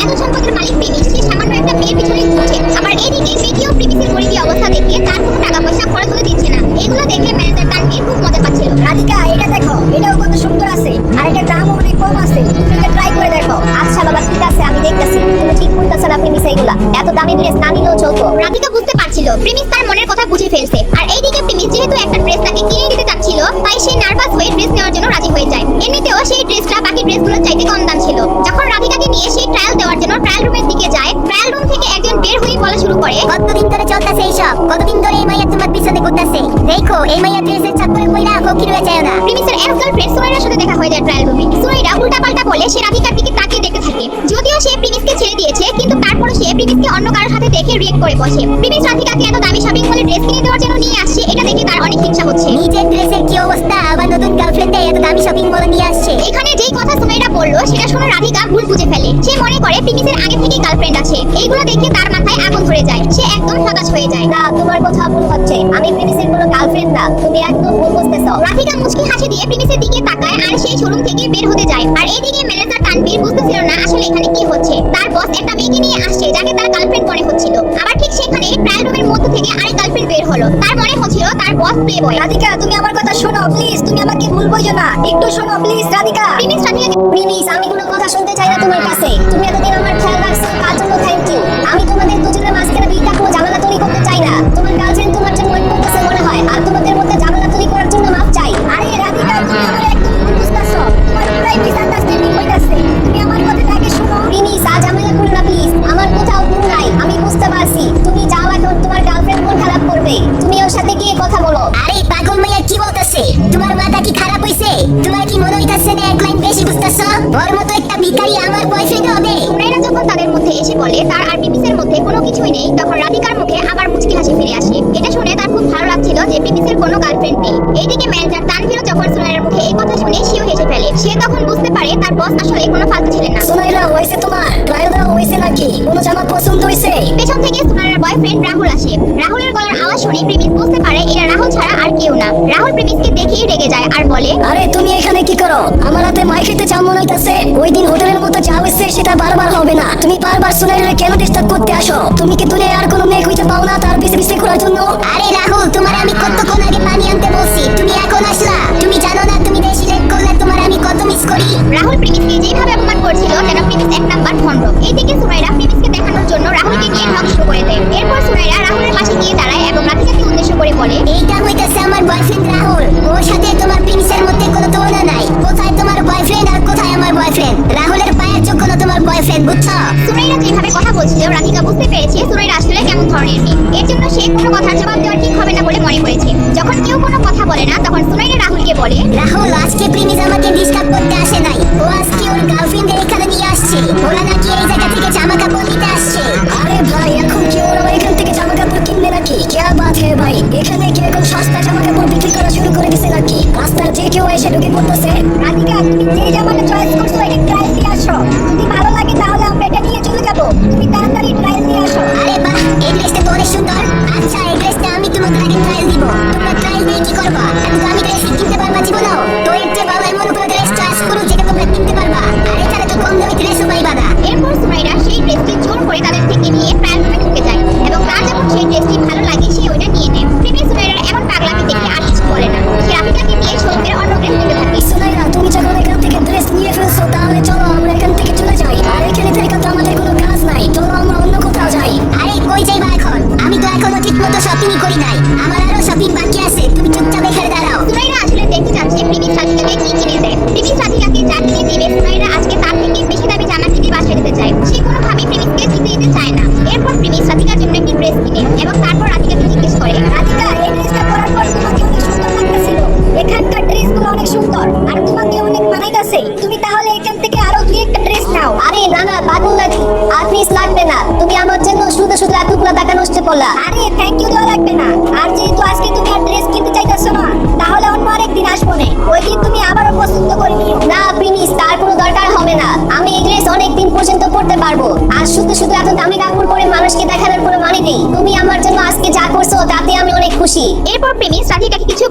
এত সম্পদের মালিক প্রেমিস সে সামান্য একটা মেয়ের পিছনে ঘুরছে, আবার এদিকে মেয়েটিও প্রেমিসের গরিবী অবস্থা দেখে তার কোনো টাকা পয়সা খরচ হতে দিচ্ছে না। এগুলো দেখে ম্যানেজার তানভীর খুব মজা পাচ্ছিল। রাধিকা এটা দেখো, এটাও কত সুন্দর আছে আর এটার দামও অনেক কম আছে, তুমি এটা ট্রাই করে দেখো। আচ্ছা বাবা ঠিক আছে, আমি দেখতেছি। তুমি ঠিক বলতেছেন আপনি মিস এইগুলা এত দামি ড্রেস না নিলেও চলতো। রাধিকা বুঝতে পারছিল প্রেমিস তার মনের কথা বুঝে ফেলছে, আর এইদিকে প্রেমিস যেহেতু একটা ড্রেস তাকে কিনে দিতে চাচ্ছিল তাই সে নার্ভাস হয়ে ড্রেস নেওয়ার জন্য রাজি হয়ে যায়। এমনিতেও সেই ড্রেসটা বাকি ড্রেসগুলোর চাইতে কম দাম ছিল। যখন রাধিকাকে নিয়ে সেই ট্রায়াল দেওয়ার জন্য ট্রায়াল রুমের দিকে যায়, ট্রায়াল রুম থেকে একজন বের হয়ে বলা শুরু করে, কতদিন ধরে চলতেছে এইসব? কতদিন ধরে এই মাইয়া তোমার পিছনে ঘুরতেছে? দেখো এই মাইয়া ড্রেসের চাপড়ে কইরা ফকির হয়ে যায় না। প্রেমিসের এক্স গার্লফ্রেন্ড সুরাইরার সাথে দেখা হয়ে যায় ট্রায়াল রুমে। সুরাইরা উল্টাপাল্টা বলে সে রাধিকার দিকে তাকিয়ে দেখতে থাকে। যদিও সে প্রেমিসকে ছেড়ে দিয়েছে কিন্তু তারপরও সে প্রেমিসকে অন্য কারোর সাথে দেখে রিয়েক্ট করে বসে। প্রেমিস রাধিকাকে এত দামি শপিং মলে ড্রেস কিনে দেওয়ার জন্য নিয়ে আসছে, এটা দেখে তার অনেক হিংসা হচ্ছে। নিজের ড্রেসের কি অবস্থা, আবার নতুন গার্লফ্রেন্ডে এত দামি শপিং মলে নিয়ে আসছে। এখানে যেই কথা সুরাইরা বললো সেটা শুনে রাধিকা ভুল বুঝে ফেলে। সে মনে করে প্রেমিসের আগে থেকে গার্লফ্রেন্ড আছে। এইগুলো দেখে তার মাথায় আগুন ধরে যায়, সে একদম হতাশ হয়ে যায়। না তোমার কথা ভুল হচ্ছে, আমি প্রেমিসের কোনো গার্লফ্রেন্ড না, তুমি একদম ভুল বুঝতেছো। রাধিকা মুচকি হাসি দিয়ে প্রেমিসের দিকে তাকায় আর সেই শোরুম থেকে বের হতে যায়। আর এইদিকে ম্যানেজার তানভীর বুঝতেছিল না আসলে এখানে কি হচ্ছে। তার বস একটা মেয়েকে নিয়ে আসছে যাকে তার গার্লফ্রেন্ড মনে হচ্ছিল। আবার ঠিক সেখানে ট্রায়াল রুমের মধ্য থেকে আরেক গার্লফ্রেন্ড বের হলো, তার মনে হচ্ছিল তার বস প্লে বয়। রাধিকা তুমি আমার কথা শোনো প্লিজ, তুমি আমাকে ভুল বুঝো না, একটু শোনো প্লিজ রাধিকা। প্রেমিস রাধিকাকে প্লিজ আমি কোনো কথা শুনতে চাই না তোমার কাছে। তুমি এতদিন আমার খেয়াল রাখছো তার জন্য থ্যাংক ইউ। আমি তোমাদের দুজনের মাঝখানে বিটা কোনো ঝামেলা তৈরি করতে চাই না। তোমার গার্লফ্রেন্ড তোমার জন্য ওয়েট করতেছে মনে হয়, আর তোমাদের মধ্যে ঝামেলা তৈরি করার জন্য মাফ চাই। আরে রাধিকা তুমি আমার একদম ভুল বুঝতেছো, তোমার পুরাই মিসআন্ডারস্ট্যান্ডিং হইতাছে। তুমি আমার কথাটা আগে শোনো প্লিজ, আজ ঝামেলা করো না প্লিজ। আমার কোথাও ভুল নাই, আমি বুঝতে পারছি। তুমি যাও এখন, তোমার গার্লফ্রেন্ড মন খারাপ করবে, তুমি ওর সাথে গিয়ে কথা বলো। আরে পাগল মাইয়া কি বলতেছে? তোমার মাথা কি খারাপ হইছে? তোমার কি মনে হইতাছে না এক লাইন বেশি বুঝতেছো? ওর মতো একটা ভিখারি আমার বয়ফ্রেন্ড হবে? সুরাইরা যখন তাদের মধ্যে এসে বলে তার আর প্রেমিসের মধ্যে কোনো কিছুই নেই, তখন রাধিকার মুখে আবার মুচকি হাসি ফিরে আসে। এটা শুনে তার খুব ভালো লাগছিল যে প্রেমিসের কোনো গার্লফ্রেন্ড নেই। এইদিকে ম্যানেজার তানভীরও যখন সুরাইরার মুখে এই কথা শুনে সেও হেসে ফেলে। সে তখন বুঝতে পারে তার বস আসলে কোনো ফালতু ছিলেন না। সুনাইরা হইছে তোমার ট্রায়াল দেওয়া হইছে নাকি? কোনো জামা পছন্দ হইছে? পেছন থেকে সুরাইরার বয়ফ্রেন্ড রাহুল আসে। রাহুলের গলার আওয়াজ শুনে প্রেমিস বুঝতে পারে এরা রাহুল ছাড়া আর কেউ না। রাহুল প্রেমিসকে দেখেই রেগে যায় আর বলে, আরে তুমি এখানে কি করো? আমার হাতে মাই খেতে চাও মনে হইতাছে? ওই দিন হোটেলের মতো চা হইছে সেটা বারবার হবে না। তুমি বারবার সুনাইরে কেন ডিস্টার্ব করতে আসো? তুমি কি দূরে আর কোনো মেয়ে হইতে পাও না তার পিছে পিছে ঘোরার জন্য? আরে রাহুল তোমার আমি কতক্ষণ আগে পানি আনতে বলছি, তুমি এখন আসলা? তুমি জানো না তুমি বেশি লেট করলে তোমার আমি কত মিস করি? রাহুল প্রেমিসকে যেভাবে অপমান করছিল যেন প্রেমিস এক নাম্বার ভণ্ড। এইদিকে সুরাইরা প্রেমিসকে দেখানোর জন্য রাহুলকে নিয়ে ঢং শুরু করে দেয়। এরপর সুরাইরা রাহুলের পাশে গিয়ে দাঁড়ায় এবং রাধিকাকে উদ্দেশ্য করে বলে, এইটা হইতাছে আমার বয়ফ্রেন্ড রাহুল, ওর সাথে তোমার প্রিন্সের মধ্যে কোনো তুলনা নাই। কোথায় তোমার বয়ফ্রেন্ড আর কোথায় আমার বয়ফ্রেন্ড? রাহুলের পায়ের চোখ হলো তোমার বয়ফ্রেন্ড, বুঝছো? সুরাইরা যেভাবে কথা বলছিল রাধিকা বুঝতে পেরেছে সুরাইরা আসলে কেমন ধরনের মেয়ে। এর জন্য সে কোনো কথার জবাব দেওয়া ঠিক হবে না বলে মনে করেছে। যখন কেউ কোনো কথা বলে না তখন সুরাইরা রাহুলকে বলে, রাহুল আজকে প্রিমিস আমাকে ডিস্টার্ব করতে আসে নাই, ও আজকে ওর গার্লফ্রেন্ডের এখানে নিয়ে আসছে। ওরা নাকি এই জায়গা থেকে জামা কাপড় নিতে আসছে। আরে ভাই এখন কি ওরা এখান থেকে জামা কাপড় কিনবে নাকি? কে বাত হে ভাই, এখানে কি এখন সস্তা জামা কাপড় বিক্রি করা শুরু করে দিছে নাকি? রাস্তার যে কেউ এসে ঢুকে পড়তেছে। রাধিকা তুমি যে জামাটা চয়েস করছো এটা ট্রায়াল দিয়ে আসো, যদি ভালো লাগে তাহলে আমরা এটা নিয়ে চলে যাবো। তুমি তাড়াতাড়ি ট্রায়াল দিয়ে আসো। আরে বাহ এই ড্রেসটা তো অনেক সুন্দর। আচ্ছা এই ড্রেসটা আমি তোমাদের আগে ট্রায়াল দিব, তোমরা ট্রায়াল দিয়ে কি করবা? আমি তো আমি ড্রেস কিনতে পারবা জীবনেও? তো এর চেয়ে ভালো এমন কোনো ড্রেস চয়েস করো যেটা তোমরা কিনতে পারবা। আর এখানে তো কম দামি ড্রেসও পাইবা না। এরপর সুরাইরা সেই ড্রেসটি জোর করে তাদের থেকে নিয়ে ট্রায়াল রুমে ঢুকে যায় এবং তার যখন সেই ড্রেসটি ভালো লাগে সে ওইটা নিয়ে নেয়। প্রেমিস সুরাইরার এমন পাগলামি দেখে আর কিছু বলে না। সে রাধিকাকে নিয়ে শোরুমের অন্য ড্রেস নিতে থাকে। সুনাইরা তুমি যখন এখান থেকে ড্রেস নিয়ে ফেলছো তাহলে চলো আমরা এখান থেকে চলে যাই। আর এখানে থেকে তো আমাদের কোনো কাজ নাই, চলো আমরা অন্য কোথাও যাই। আরে কই যাইবা এখন? আমি তো এখনো ঠিক মতো শপিংই করি নাই, আমার আরো শপিং বাকি আছে। তুমি চুপচাপ এখানে দাঁড়াও। সুরাইরা আসলে দেখতে যাচ্ছে প্রেমিস রাধিকাকে কি কিনে দেয়। প্রেমিস রাধিকাকে যা কিনে দিবে সুরাইরা আজকে তার থেকে বেশি দামি জামা কিনে বাসায় দিতে চায়। সে কোনোভাবেই প্রেমিসকে জিতে দিতে চায় না। এরপর প্রেমিস রাধিকার জন্য একটি ড্রেস কিনে এবং তারপর রাধিকাকে জিজ্ঞেস করে, রাধিকা এই ড্রেসটা পরার পর তোমাকে অনেক সুন্দর লাগতেছিল। এখানকার ড্রেসগুলো অনেক সুন্দর আর তোমাকে অনেক মানাইতাছে। তুমি তাহলে এখান থেকে আরো দুই একটা ড্রেস নাও। আরে না না পাগল নাকি? আর পিস লাগবে না, তুমি আমার জন্য শুধু শুধু এতগুলো টাকা নষ্ট করলা। আরে থ্যাংক ইউ দেওয়া লাগবে না। আর যেহেতু আজকে তুমি আর ড্রেস কিনতে চাইতেছো না তাহলে অন্য আরেকদিন আসবো না, ওই দিন তুমি আবারও পছন্দ করে নিও। না প্রিমিস তার কোনো দরকার হবে না, আমি এই ড্রেস অনেক দিন পর্যন্ত পরতে পারবো। আর শুধু শুধু এত দামি কাপড় পরে মানুষকে দেখানোর কোনো মানে নেই। তুমি আমার জন্য আজকে যা করছো তাতে আমি অনেক খুশি। এরপর প্রেমিস রাধিকাকে কিছু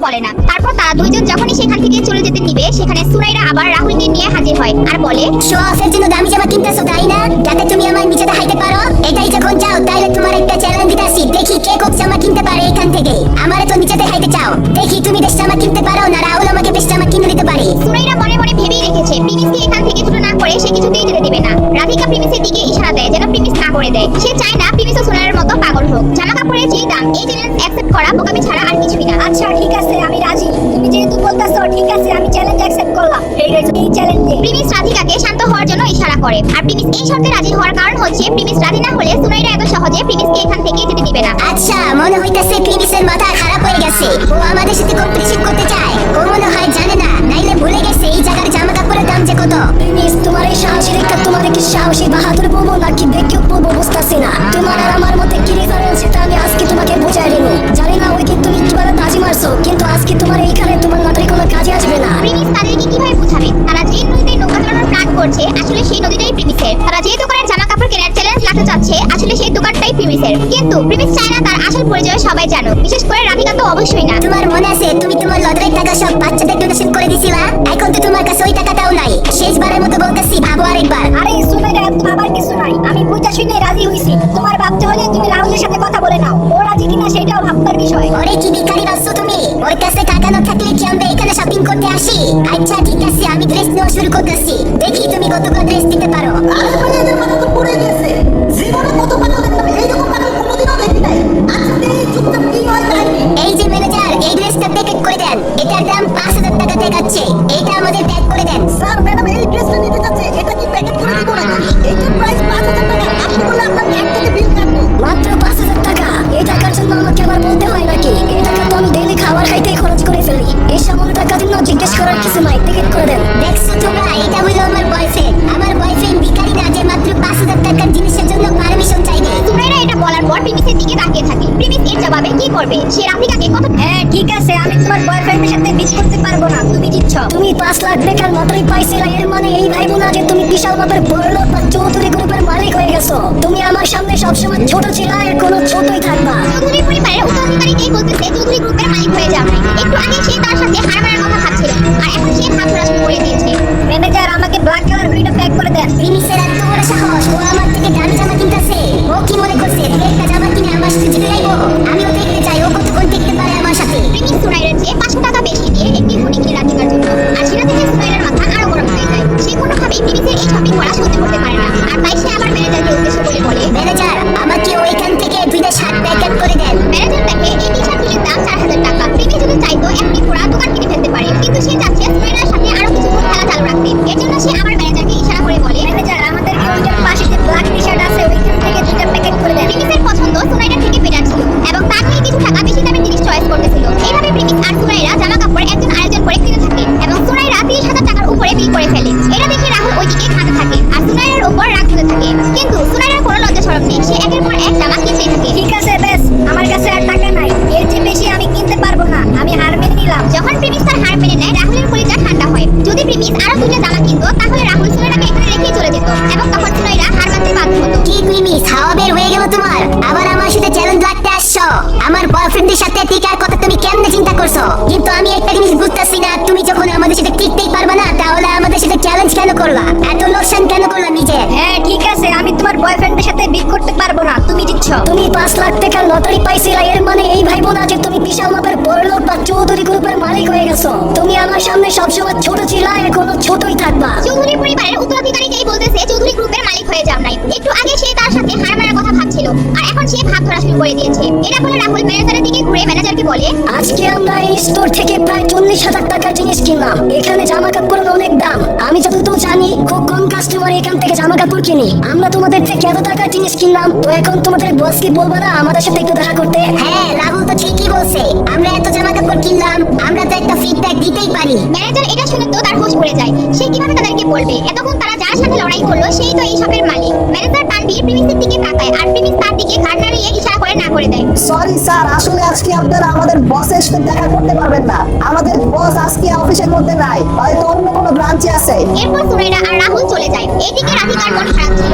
বলে না। তারপর তারা দুইজন যখনই সেখান থেকে চলে যেতে নিবে, সেখানে সুনাইরা আবার রাহুলকে নিয়ে হাজির হয় আর বলে, শো অফের জন্য দামি জামা কিনতেছো তাই না, যাতে তুমি আমার নিচে দেখাইতে পারো। এটাই যখন চাও তাহলে তোমার একটা চ্যালেঞ্জ দিতেছি, দেখি কে কম জামা কিনতে পারে এখান থেকে। আমারে তো নিচে দেখাইতে চাও, দেখি তুমি বেশ জামা কিনতে পারো না রাহুল আমাকে বেশ জামা কিনে দিতে পারে। সুনাইরা মনে মনে ভেবেই রেখেছে প্রেমিসকে এখান থেকে ছুটো না করে সে কিছুতেই যেতে দিবে না। রাধিকা প্রেমিসের দিকে ইশারা দেয় যেন প্রেমিস না করে দেয়। সে চায় না প্রেমিসও সুনাইরার মতো পাগল হোক। জামা কাপড়ের যে দাম, এই চ্যালেঞ্জ অ্যাকসেপ্ট করা বোকামি ছাড়া আর কিছুই না। আচ্ছা ঠিক আছে, আমি রাজি। তুমি যেহেতু বলতাছো, ঠিক আছে আমি চ্যালেঞ্জ অ্যাকসেপ্ট করলাম। এই চ্যালেঞ্জে প্রেমিস রাধিকাকে শান্ত হওয়ার জন্য ইশারা করে। আর প্রেমিস এই শর্তে রাজি হওয়ার কারণ হচ্ছে প্রেমিস রাজি না হলে সুনাইরা এত সহজে প্রেমিসকে এখান থেকে যেতে দিবে না। আচ্ছা, মনে হইতাছে প্রিমিসের মাথা খারাপ হয়ে গেছে। ও আমাদের সাথে কম্পিটিশন করতে চায়। ও মনে হয় জানে না, নাইলে ভুলে গেছে এই জায়গার জামা কাপড়ের দাম যে কত। প্রিমিস, তোমার এই সাহসী রেখা, তোমার কি সাহসী বাহাদুর বলবো নাকি বেকুব বলবো বুঝতাছি না। তোমার আর আমার মধ্যে কি ডিফারেন্স সেটা আমি আজকে তোমাকে বুঝাই দিব। জানি না ওই দিন তুমি কিভাবে বাজি মারছো, কিন্তু আজকে তোমার এইখানে তোমার মাথায় কোনো কাজে আসবে না। প্রেমিস তাদেরকে কিভাবে বুঝাবে তারা যে নদীতে নৌকা চালানোর প্ল্যান করছে আসলে সেই নদীটাই প্রেমিসের। তারা যে দোকানের জামা কাপড় কেনার চ্যালেঞ্জ লাগতে চাচ্ছে আসলে সেই দোকানটাই প্রেমিসের। কিন্তু প্রেমিস চায় না তার আসল পরিচয় সবাই জানো, বিশেষ করে রাধিকা তো অবশ্যই না। তোমার মনে আছে তুমি তোমার লটারির টাকা সব বাচ্চাদের ডোনেশন করে দিছিলা? এখন তো তোমার কাছে ওই টাকাটাও নাই। শেষবারের মতো বলতেছি, ভাবো আরেকবার। আরে সুনাইরা, ভাবার কিছু নাই। আমি বুঝা শুনে রাজি হইছি। তোমার ভাবতে হলে তুমি রাহুলের সাথে কথা বলে নাও। ও রাজি কিনা সেটাও ভাববার বিষয়। ওরে কি ভিখারি বাচ্চা তুমি, ওর কাছে টাকা না থাকলে কি আমরা এখানে শপিং করতে আসি? আচ্ছা ঠিক আছে, আমি ড্রেস নেওয়া শুরু করতেছি। দেখি তুমি কতগুলো ড্রেস দিতে পারো। আরে ভাই, এদের মাথা তো পড়ে গেছে। জীবনে কত পাগল দেখলাম, এইরকম পাগল কোনোদিনও দেখি নাই। আচ্ছা দেখি চুপচাপ কি হয় তাই। এই যে ম্যানেজার, এই ড্রেসটা প্যাকেট করে দেন। এটার দাম 5000 টাকা দেখাচ্ছে। এটা আমাদের প্যাক করে দেন। স্যার ম্যাডাম এই ড্রেসটা নিতে যাচ্ছে, এটা কি প্যাকেট করে দিব নাকি? এইটার প্রাইস 5000 টাকা। আপনি বলে আপনার ব্যাগ থেকে বিল কাটবো। মাত্র 5000 টাকা? এই টাকার জন্য আমাকে আবার বলতে হয় নাকি? এই টাকা তো আমি ডেইলি খাবার খাইতেই খরচ করে ফেলি। এই সামান্য টাকার জন্য জিজ্ঞেস করার কিছু নাই, টিকিট করে দেন। দেখছো তোমরা, এটা হলো আমার বয়ফ্রেন্ড। আমার বয়ফ্রেন্ড ভিখারি না যে মাত্র 5000 টাকার জিনিসের জন্য পারমিশন চাইবে। সুনাইরা এটা বলার পর প্রেমিসের দিকে তাকিয়ে থাকে। প্রেমিস এর জবাবে কি করবে? সে রাধিকাকে কত হ্যাঁ ঠিক আছে, আমি তোমার বয়ফ্রেন্ডের সাথে বিট করতে পারবো না। তুমি জিতছ। তুমি 5 লাখ টাকার লটারি পাইছিলে, এর মানে এই ভাইবো না যে তুমি বিশাল মাপের বড়লোক বা চৌধুরী গ্রুপের মালিক হয়ে গেছো। তুমি আমার সামনে সবসময় ছোট ছিল, আর কোনো ছোটই থাকবা। চৌধুরী পরিবারের উত্তরাধিকারীকেই বলতেছে চৌধুরী গ্রুপের মালিক হয়ে যাও নাই। একটু আগে সে তার সাথে হার মারার কথা ভাবছিল, আর এখন সে ভাব ধরা শুরু করে দিয়েছে। ম্যানেজার, আমাকে ব্ল্যাক কালার ঘড়িটা প্যাক করে দেন। প্রিমিসের এত বড় সাহস, ও আমার থেকে দামি জামা কিনতেছে। ও কি মনে করছে একটা জামা কিনে আমার সাথে জিতে যাইবো? আমিও দেখতে চাই ও কতক্ষণ টিকতে পারে আমার সাথে। প্রেমিস সুনাইরার চেয়ে 500 টাকা বেশি দিয়ে একটি ঘড়ি কিনে রাধিকার জন্য। আর সেটা থেকে সুনাইরার মাথা আরো গরম হয়ে যায়। সে কোনোভাবেই প্রেমিসের এই শপিং করা সহ্য করতে পারে না। আর তাই সে আবার ম্যানেজারকে উদ্দেশ্য করে বলে, ম্যানেজার, আমাকে ওইখান থেকে 2টা শার্ট প্যাকেট করে দেন। ম্যানেজার দেখে এই টি-শার্ট দুটির দাম 4000 টাকা। প্রেমিস যদি চাইতো এমনি পুরা দোকান কিনে ফেলতে পারে, কিন্তু সে চাচ্ছে সুনাইরার সাথে আরো কিছু খেলা চালু রাখতে। এর জন্য সে আবার ম্যানেজারকে ইশারা করে বলে, ম্যানেজার, আমাদেরকে ওইটার পাশে যে ব্ল্যাক টি-শার্ট আছে ওইখান থেকে 2টা প্যাকেট করে দেন। প্রেমিসের পছন্দ সুনাইরার থেকে বেটার ছিল এবং তার থেকে কিছু টাকা বেশি দামের জিনিস চয়েস করতেছিল। এইভাবে প্রেমিস আর সুনাইরা জামা কাপড় একজন আরেকজন করে কিনে থাকে এবং সুনাইরা 30,000 টাকার উপরে বিল করে ফেলে। এটা দেখে রাহুল ওইদিকে খাতে থাকে আর সুনাইরার উপর রাগ হতে থাকে। কিন্তু সুনাইরার কোনো লজ্জা শরম নেই, সে একের পর এক জামা কিনতেই থাকে। ঠিক আছে বেশ, আমার কাছে আর টাকা নাই। এর চেয়ে বেশি আমি কিনতে পারবো না। আমি হার মেনে নিলাম। যখন প্রেমিস তার হার মেনে নেয়, রাহুলের কলিজা ঠান্ডা হয়। যদি প্রেমিস আরো 2টা জামা কিনতো তাহলে রাহুল সুনাইরাকে এখানে রেখেই চলে যেত এবং তখন সুনাইরা হার মানতে বাধ্য হতো। কি প্রিমিস, হাওয়া বের হয়ে গেল তোমার? আবার আমার সাথে চ্যালেঞ্জ লাগতে আসছো? আমার বয়ফ্রেন্ডের সাথে টিকার কথা তুমি কেমনে চিন্তা করছো? কিন্তু আমি একটা জিনিস বুঝতেছি না, তুমি যখন আমাদের সাথে টিকতেই পারবে না তাহলে আমাদের সাথে চ্যালেঞ্জ কেন করলা? এত লোকসান কেন করলা নিজে? হ্যাঁ ঠিক আছে, আমি তোমার বয়ফ্রেন্ডের সাথে বিট করতে পারবো না। তুমি জিতছ। তুমি 5 লাখ টাকার লটারি পাইছিলা, এর মানে এই ভাইবো না যে তুমি বিশাল মাপের বড়লোক বা চৌধুরী গ্রুপের মালিক হয়ে গেছো। তুমি আমার সামনে সবসময় ছোট ছিলা, এখনো ছোটই থাকবা। চৌধুরী পরিবারের উত্তরাধিকারীকেই বলতেছে চৌধুরী গ্রুপের মালিক হয়ে যাও নাই। একটু আগে সে তার সাথে হার মারার কথা ভাবছিল, আর এখন সে ভাব ধরা শুরু করে দিয়েছে। এটা বলে রাহুল ম্যানেজারের দিকে ঘুরে ম্যানেজারকে বলে, আজকে আমরা এই স্টোর থেকে প্রায় 40,000 টাকার জিনিস কিনলাম। এখানে জামা কাপড়ের অনেক দাম। আমি যতদূর জানি খুব কম কাস্টমার এখান থেকে জামা কাপড় কিনি। আমরা তোমাদের থেকে এত টাকার জিনিস কিনলাম, তো এখন তোমাদের বসকে বলবো না আমাদের সাথে একটু দেখা করতে? হ্যাঁ, রাহুল তো ঠিকই বলছে। আমরা এত জামা কাপড় কিনলাম, আমরা তো একটা ফিডব্যাক দিতেই পারি। ম্যানেজার এটা শুনে তো তার হোশ পড়ে যায়। সে কিভাবে তাদেরকে বলবে? এতক্ষণ তারা যার সাথে লড়াই করলো সেই তো এই শপের মালিক। ম্যানেজার তানভীর প্রেমিসের দিকে তাকায় আর প্রেমিস তার দিকে ঘাড় নাড়িয়ে ইশারা করে না করে দেয়। সরি স্যার, আসলে আজকে আপনারা আমাদের বসের সাথে দেখা করতে পারবেন না। আমাদের বস আজকে অফিসের মধ্যে নাই, হয়তো অন্য কোনো ব্রাঞ্চে আছে। এরপর সুনাইরা আর রাহুল চলে যায়। এইদিকে রাধিকার মন খারাপ ছিল।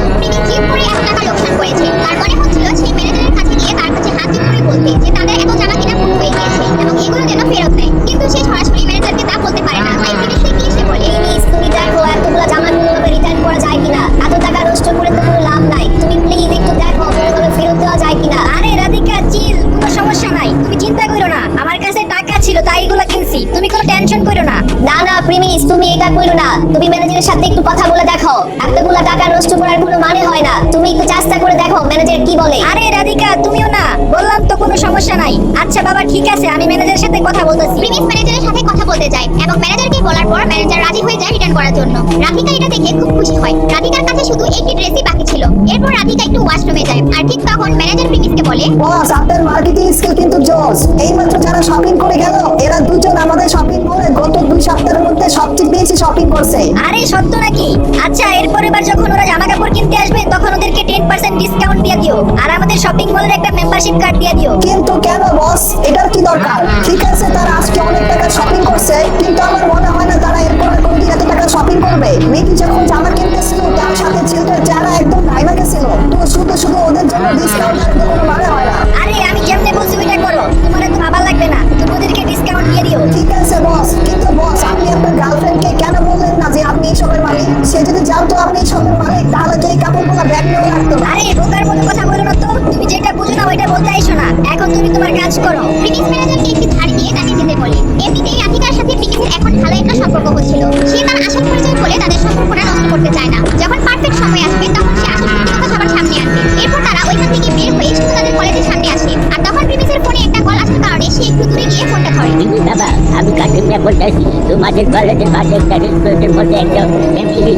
টাকা নষ্ট করার কোনো মানে হয় না। তুমি একটু চেষ্টা করে দেখো ম্যানেজার কি বলে। আরে রাধিকা তুমিও না, বললাম তো কোনো সমস্যা নাই। আচ্ছা বাবা ঠিক আছে, আমি ম্যানেজারের সাথে কথা বলতেছি। প্রিমিস ম্যানেজারের সাথে কথা বলতে যায় এবং ম্যানেজারকে বলার পর ম্যানেজার রাজি হয়ে যায় রিটার্ন করার জন্য। রাধিকা এটা দেখে খুব খুশি হয়। রাধিকার কাছে শুধু একটি ড্রেসই বাকি ছিল। এরপর রাধিকা একটু ওয়াশরুমে যায় আর ঠিক তখন ম্যানেজার প্রিমিসকে বলে, বস, আপনার মার্কেটিং স্কিল কিন্তু জোস। এইমাত্র যারা শপিং করে গেল এরা দুজন আমাদের শপিং মলে গত 2 সপ্তাহের মধ্যে সবচেয়ে বেশি শপিং করছে। আরে সত্য নাকি? আচ্ছা এরপর এবার যখন ওরা জামা কাপড় কিনতে আসবে তখন ওদেরকে 10% ডিসকাউন্ট দিয়ে দিও আর আমাদের শপিং মলের একটা মেম্বারশিপ কার্ড দিয়ে দিও। কিন্তু কেন বস, এটার কি দরকার? ঠিক আছে, তারা আজকে অনেক টাকা শপিং করছে, কিন্তু আমার মনে হয় না তারা এরপর আর কোনদিন এত টাকা শপিং করবে। মেয়েটি যখন জামা কিনতেছিল তার সাথে ছেলেটার যারা একদম ডাইমা গেছিল, তো শুধু শুধু ওদের জন্য ডিসকাউন্ট আর কোনো মানে হয় না। আরে আমি যেমনে বলছি ওইটা করো, তোমার এত ভাবা লাগবে না, তুমি ওদেরকে ডিসকাউন্ট দিয়ে দিও। ঠিক আছে বস, কিন্তু বস আপনি আপনার গার্লফ্রেন্ডকে কেন বললেন না যে আপনি এই শপের মালিক? সে যদি জানতো আপনি এই শপের মালিক তাহলে তো এই কাপড়গুলো ব্যাগ নিয়ে রাখতো না। আরে বোকার মতো কথা বলো না তো, তুমি যেটা বুঝো না ওইটা বলতে আইসো না। এখন তুমি তোমার কাজ করো। প্রিমিস ম্যানেজারকে একটি ধাড়ি দিয়ে তাকে যেতে বলে। এমনিতেই রাধিকার সাথে প্রিমিসের এখন ভালো একটা সম্পর্ক হচ্ছিল। সে তার আসল পরিচয় বলে তাদের সম্পর্কটা নষ্ট করতে চায় না। যখন পারফেক্ট সময় আসবে তখন সে আসল সত্যি কথা সবার সামনে আনবে। এরপর তারা ওইখান থেকে বের হয়ে শুধু তাদের কলেজের সামনে আসে। আর তখন প্রিমিসের ফোনে একটা কল আসার কারণে সে একটু দূরে গিয়ে ফোনটা ধরে। বাবা, আমি কাটিংটা বলতেছি, তোমাদের কলেজের পাশে একটা রেস্টুরেন্টের মধ্যে একটা ফ্যামিলি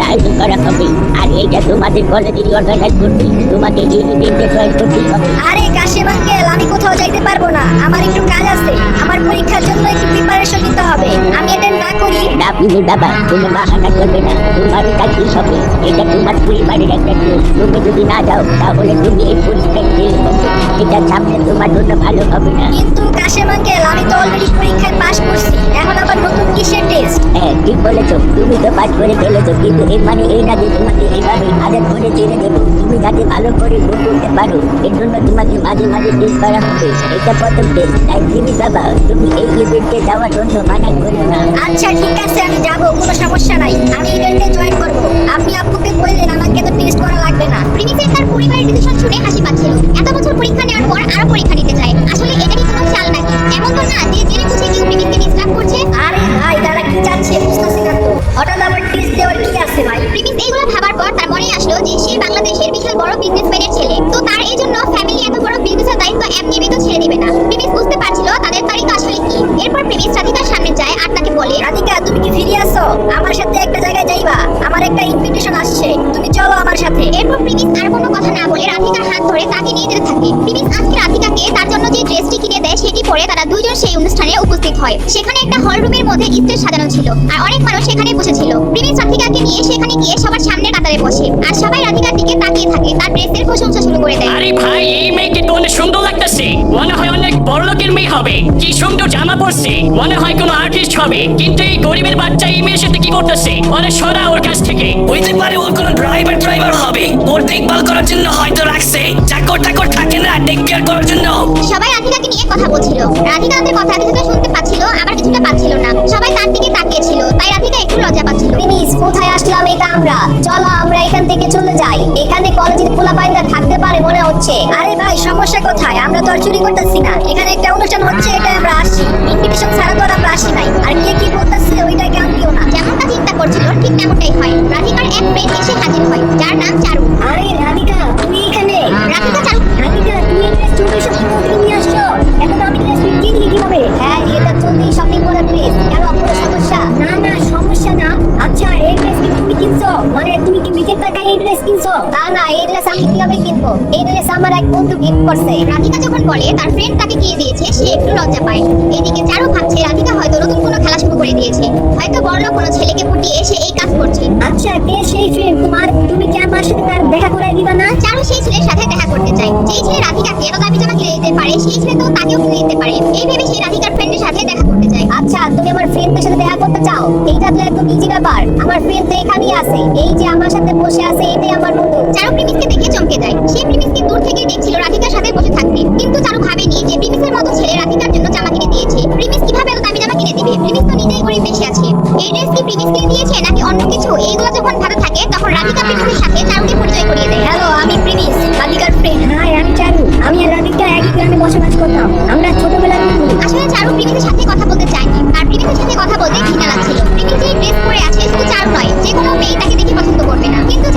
আয়োজন করা হবে, আর এইটা তোমাদের কলেজেরই অর্গানাইজ করছি। তোমাকে এই ইভেন্টে জয়েন করতেই হবে। আরে কাশেম আঙ্কেল, আমি কোথাও যাইতে পারবো না, আমার একটু কাজ আছে। আমার পরীক্ষার জন্য একটু প্রিপারেশন নিতে হবে। আমি এটা না করি। না তুমি বাবা, তুমি বাহানা করবে না, তোমার চাকরি হবে। এটা তোমার পরিবারের একটা কেস। তুমি যদি না যাও তাহলে তুমি এই পরীক্ষায় ফেল হবে। এটা সামনে তোমার জন্য ভালো হবে না। কিন্তু কাশেম আঙ্কেল, আমি তো অলরেডি পরীক্ষায় পাশ করছি, এখন আবার নতুন কিসের টেস্ট? হ্যাঁ ঠিক বলেছো, তুমি তো পাস করে ফেলেছো, কিন্তু এর মানে এই না যে তোমাকে এইভাবে আজাদ করে ছেড়ে দেবো। তুমি যাতে ভালো করে ভোট করতে পারো এর জন্য তোমাকে মাঝে মাঝে টেস্ট করা হবে। এটা প্রথম টেস্ট, তাই তুমি বাবা তুমি এই ইভেন্টে যাওয়ার জন্য মানা করো না। আচ্ছা ঠিক আছে, আমি যাবো, কোনো সমস্যা নাই। আমি ইভেন্টে জয়েন করব। আপনি আপুকে বললেন আমাকে তো টেস্ট করা লাগবে না। প্রিমিসের তার পরিবারের ডিসিশন শুনে হাসি পাচ্ছিল। এত বছর পরীক্ষা নেওয়ার পর আরো পরীক্ষা নিতে চায়। আসলে এটা কি কোনো চাল নাকি? এমন তো না যে জেনে বুঝে কেউ প্রিমিসকে ডিস্টার্ব করছে। আরে ভাই, তারা কি চাচ্ছে বুঝতেছি না তো। হঠাৎ আবার টেস্ট দেওয়ার কি আছে ভাই? প্রিমিস এইগুলো ভাবার পর তার মনে আসলো যে সে বাংলাদেশের বিশাল বড় বিজনেসম্যানের ছেলে, তো তার এই জন্য ফ্যামিলি এত বড় বিজনেসের দায়িত্ব এমনি তো ছেড়ে দিবে না। প্রিমিস বুঝতে পারছিল তাদের তারিখ আসলে কি। এরপর প্রিমিস রাধিকার সামনে যায় আর তাকে বলে, রাধিকা তুমি কি ফিরে আসো? আমার সাথে একটা জায়গায় যাইবা, আমার একটা ইনভিটেশন আসছে, তুমি চলো আমার সাথে। এরপর প্রিমিস আর কোনো কথা না বলে রাধিকার হাত ধরে তাকে নিয়ে যেতে থাকে। প্রিমিস আজকে রাধিকাকে তার জন্য যে ড্রেসটি কিনে দেয় সেটি পরে তারা দুইজন সেই অনুষ্ঠানে উপস্থিত হয়। সেখানে একটা হল রুমের মধ্যে স্টেজ সাজানো ছিল আর অনেক মানুষ সেখানে বসেছিল। প্রিমিস রাধিকাকে নিয়ে সেখানে গিয়ে সবার সামনে কাতারে বসে আর সবাই রাধিকার দিকে তাকিয়ে থাকে। তার ড্রেসের প্রশংসা শুরু করে দেয়। আরে ভাই, এই মেয়েকে তো অনেক সুন্দর লাগতেছে, মনে হয় অনেক বড় লোকের মেয়ে হবে। কি সুন্দর জামা পরছে, মনে হয় কোনো আর্টিস্ট হবে। কিন্তু এই গরিবের বাচ্চা এই মেয়ের সাথে কি করতেছে? অনেক সরা ওর কাছ থেকে। হইতে পারে ওর কোনো ড্রাইভার হবে, ওর দেখভাল করার জন্য হয়তো রাখছে। চাকর টাকর থাকে না টেক কেয়ার করার জন্য। সবাই রাধিকাকে নিয়ে কথা বলছিল। রাধিকা তাদের কথা কিছুটা শুনতে পাচ্ছিল, আবার কিছুটা পাচ্ছিল না। সবাই তার দিকে তাকিয়েছিল, তাই রাধিকা একটু লজ্জা পাচ্ছিল। প্রিমিস, কোথায় আসলাম এটা আমরা? চলো আমরা এখান থেকে চলে যাই। এখানে কলেজের পোলাপাইনরা থাকতে পারে মনে হচ্ছে। আরে ভাই, সমস্যা কোথায়? আমরা তো আর চুরি করতেছি না। এখানে একটা অনুষ্ঠান হচ্ছে, এটা আমরা আসছি। ইনভিটেশন ছাড়া তো আর আমরা আসি নাই। আর কে কি বলতেছে ওইটা জ্ঞান দিও না। যেমনটা চিন্তা করছিল ঠিক তেমনটাই হয়। রাধিকার এক ফ্রেন্ড এসে হাজির হয়, যার নাম চারু। আরে রাধিকা, তুমি এখানে? রাধিকা চারু, রাধিকা, তুমি এই ড্রেস চলতি শপিং মল থেকে নিয়ে আসছো? এখন আমি ড্রেস কিনে দিই কিভাবে? হ্যাঁ, এটা চলতি শপিং মলের ড্রেস। কেন, কোনো সমস্যা? না না, সমস্যা না। আচ্ছা, এই ড্রেস কি তুমি কিনছো? মানে তুমি কি নিজের টাকায় এই ড্রেস কিনছো? না না, এই ড্রেস আমি কিভাবে কিনবো? এই ড্রেস আমার এক বন্ধু গিফট করছে। রাধিকা যখন বলে তার ফ্রেন্ড তাকে কিনে দিয়েছে, সে একটু লজ্জা পায়। এদিকে চারু ভাবছে রাধিকা হয়তো নতুন কোনো খেলা শুরু করে দিয়েছে, হয়তো বড়লোক কোনো ছেলেকে পটিয়ে সে এই কাজ করছে। আচ্ছা, কে সেই ফ্রেন্ড তোমার? তুমি কি আমার সাথে তার দেখা করাই দিবা না? চারু সেই ছেলের সাথে দেখা করতে চায়। যেই ছেলে রাধিকাকে এত দামি জামা কিনে দিতে পারে, সেই ছেলে তো তাকেও কিনে দিতে পারে। এই ভেবে সে রাধিকার ফ্রেন্ডের সাথে দেখা করতে চায়। আচ্ছা, তুমি আমার ফ্রেন্ডের সাথে দেখা করতে চাও? এইটা তো একদম ইজি ব্যাপার। আমার ফ্রেন্ড তো এখানেই আছে, এই যে আমার সাথে বসে আছে, এটাই আমার বন্ধু। চারু প্রিমিসকে দেখে চমকে যায়। সে প্রিমিসকে দূর থেকে দেখছিল রাধিকার সাথে বসে থাকতে, কিন্তু চারু ভাবেনি যে প্রিমিসের মতো ছেলে রাধিকার জন্য জামা কিনে দিয়েছে। প্রিমিস কিভাবে এত দামি জামা কিনে দিবে? প্রিমিস তো নিজেই গরিব বেশি আছে। এই ড্রেস কি প্রিমিস কিনে দিয়েছে নাকি অন্য কিছু? এইগুলো যখন ভালো থাকে তখন রাধিকা প্রিমিসের সাথে চারুকে পরিচয় করিয়ে দেয়। হ্যালো, আমি প্রিমিস, রাধিকার ফ্রেন্ড। হাই, আমি চারু। আমি আর রাধিকা একই গ্রামে বসবাস করতাম। আমরা ছোটবেলার বন্ধু। আসলে চারু প্রিমিসের সাথে কথা বলতে চায়নি, আর প্রিমিসের সাথে কথা বলতে ঘৃণা লাগছিল। প্রিমিস যে ড্রেস পরে আছে শুধু চারু নয়, যে কোনো মেয়ে তাকে দেখে পছন্দ করবে না। কিন্তু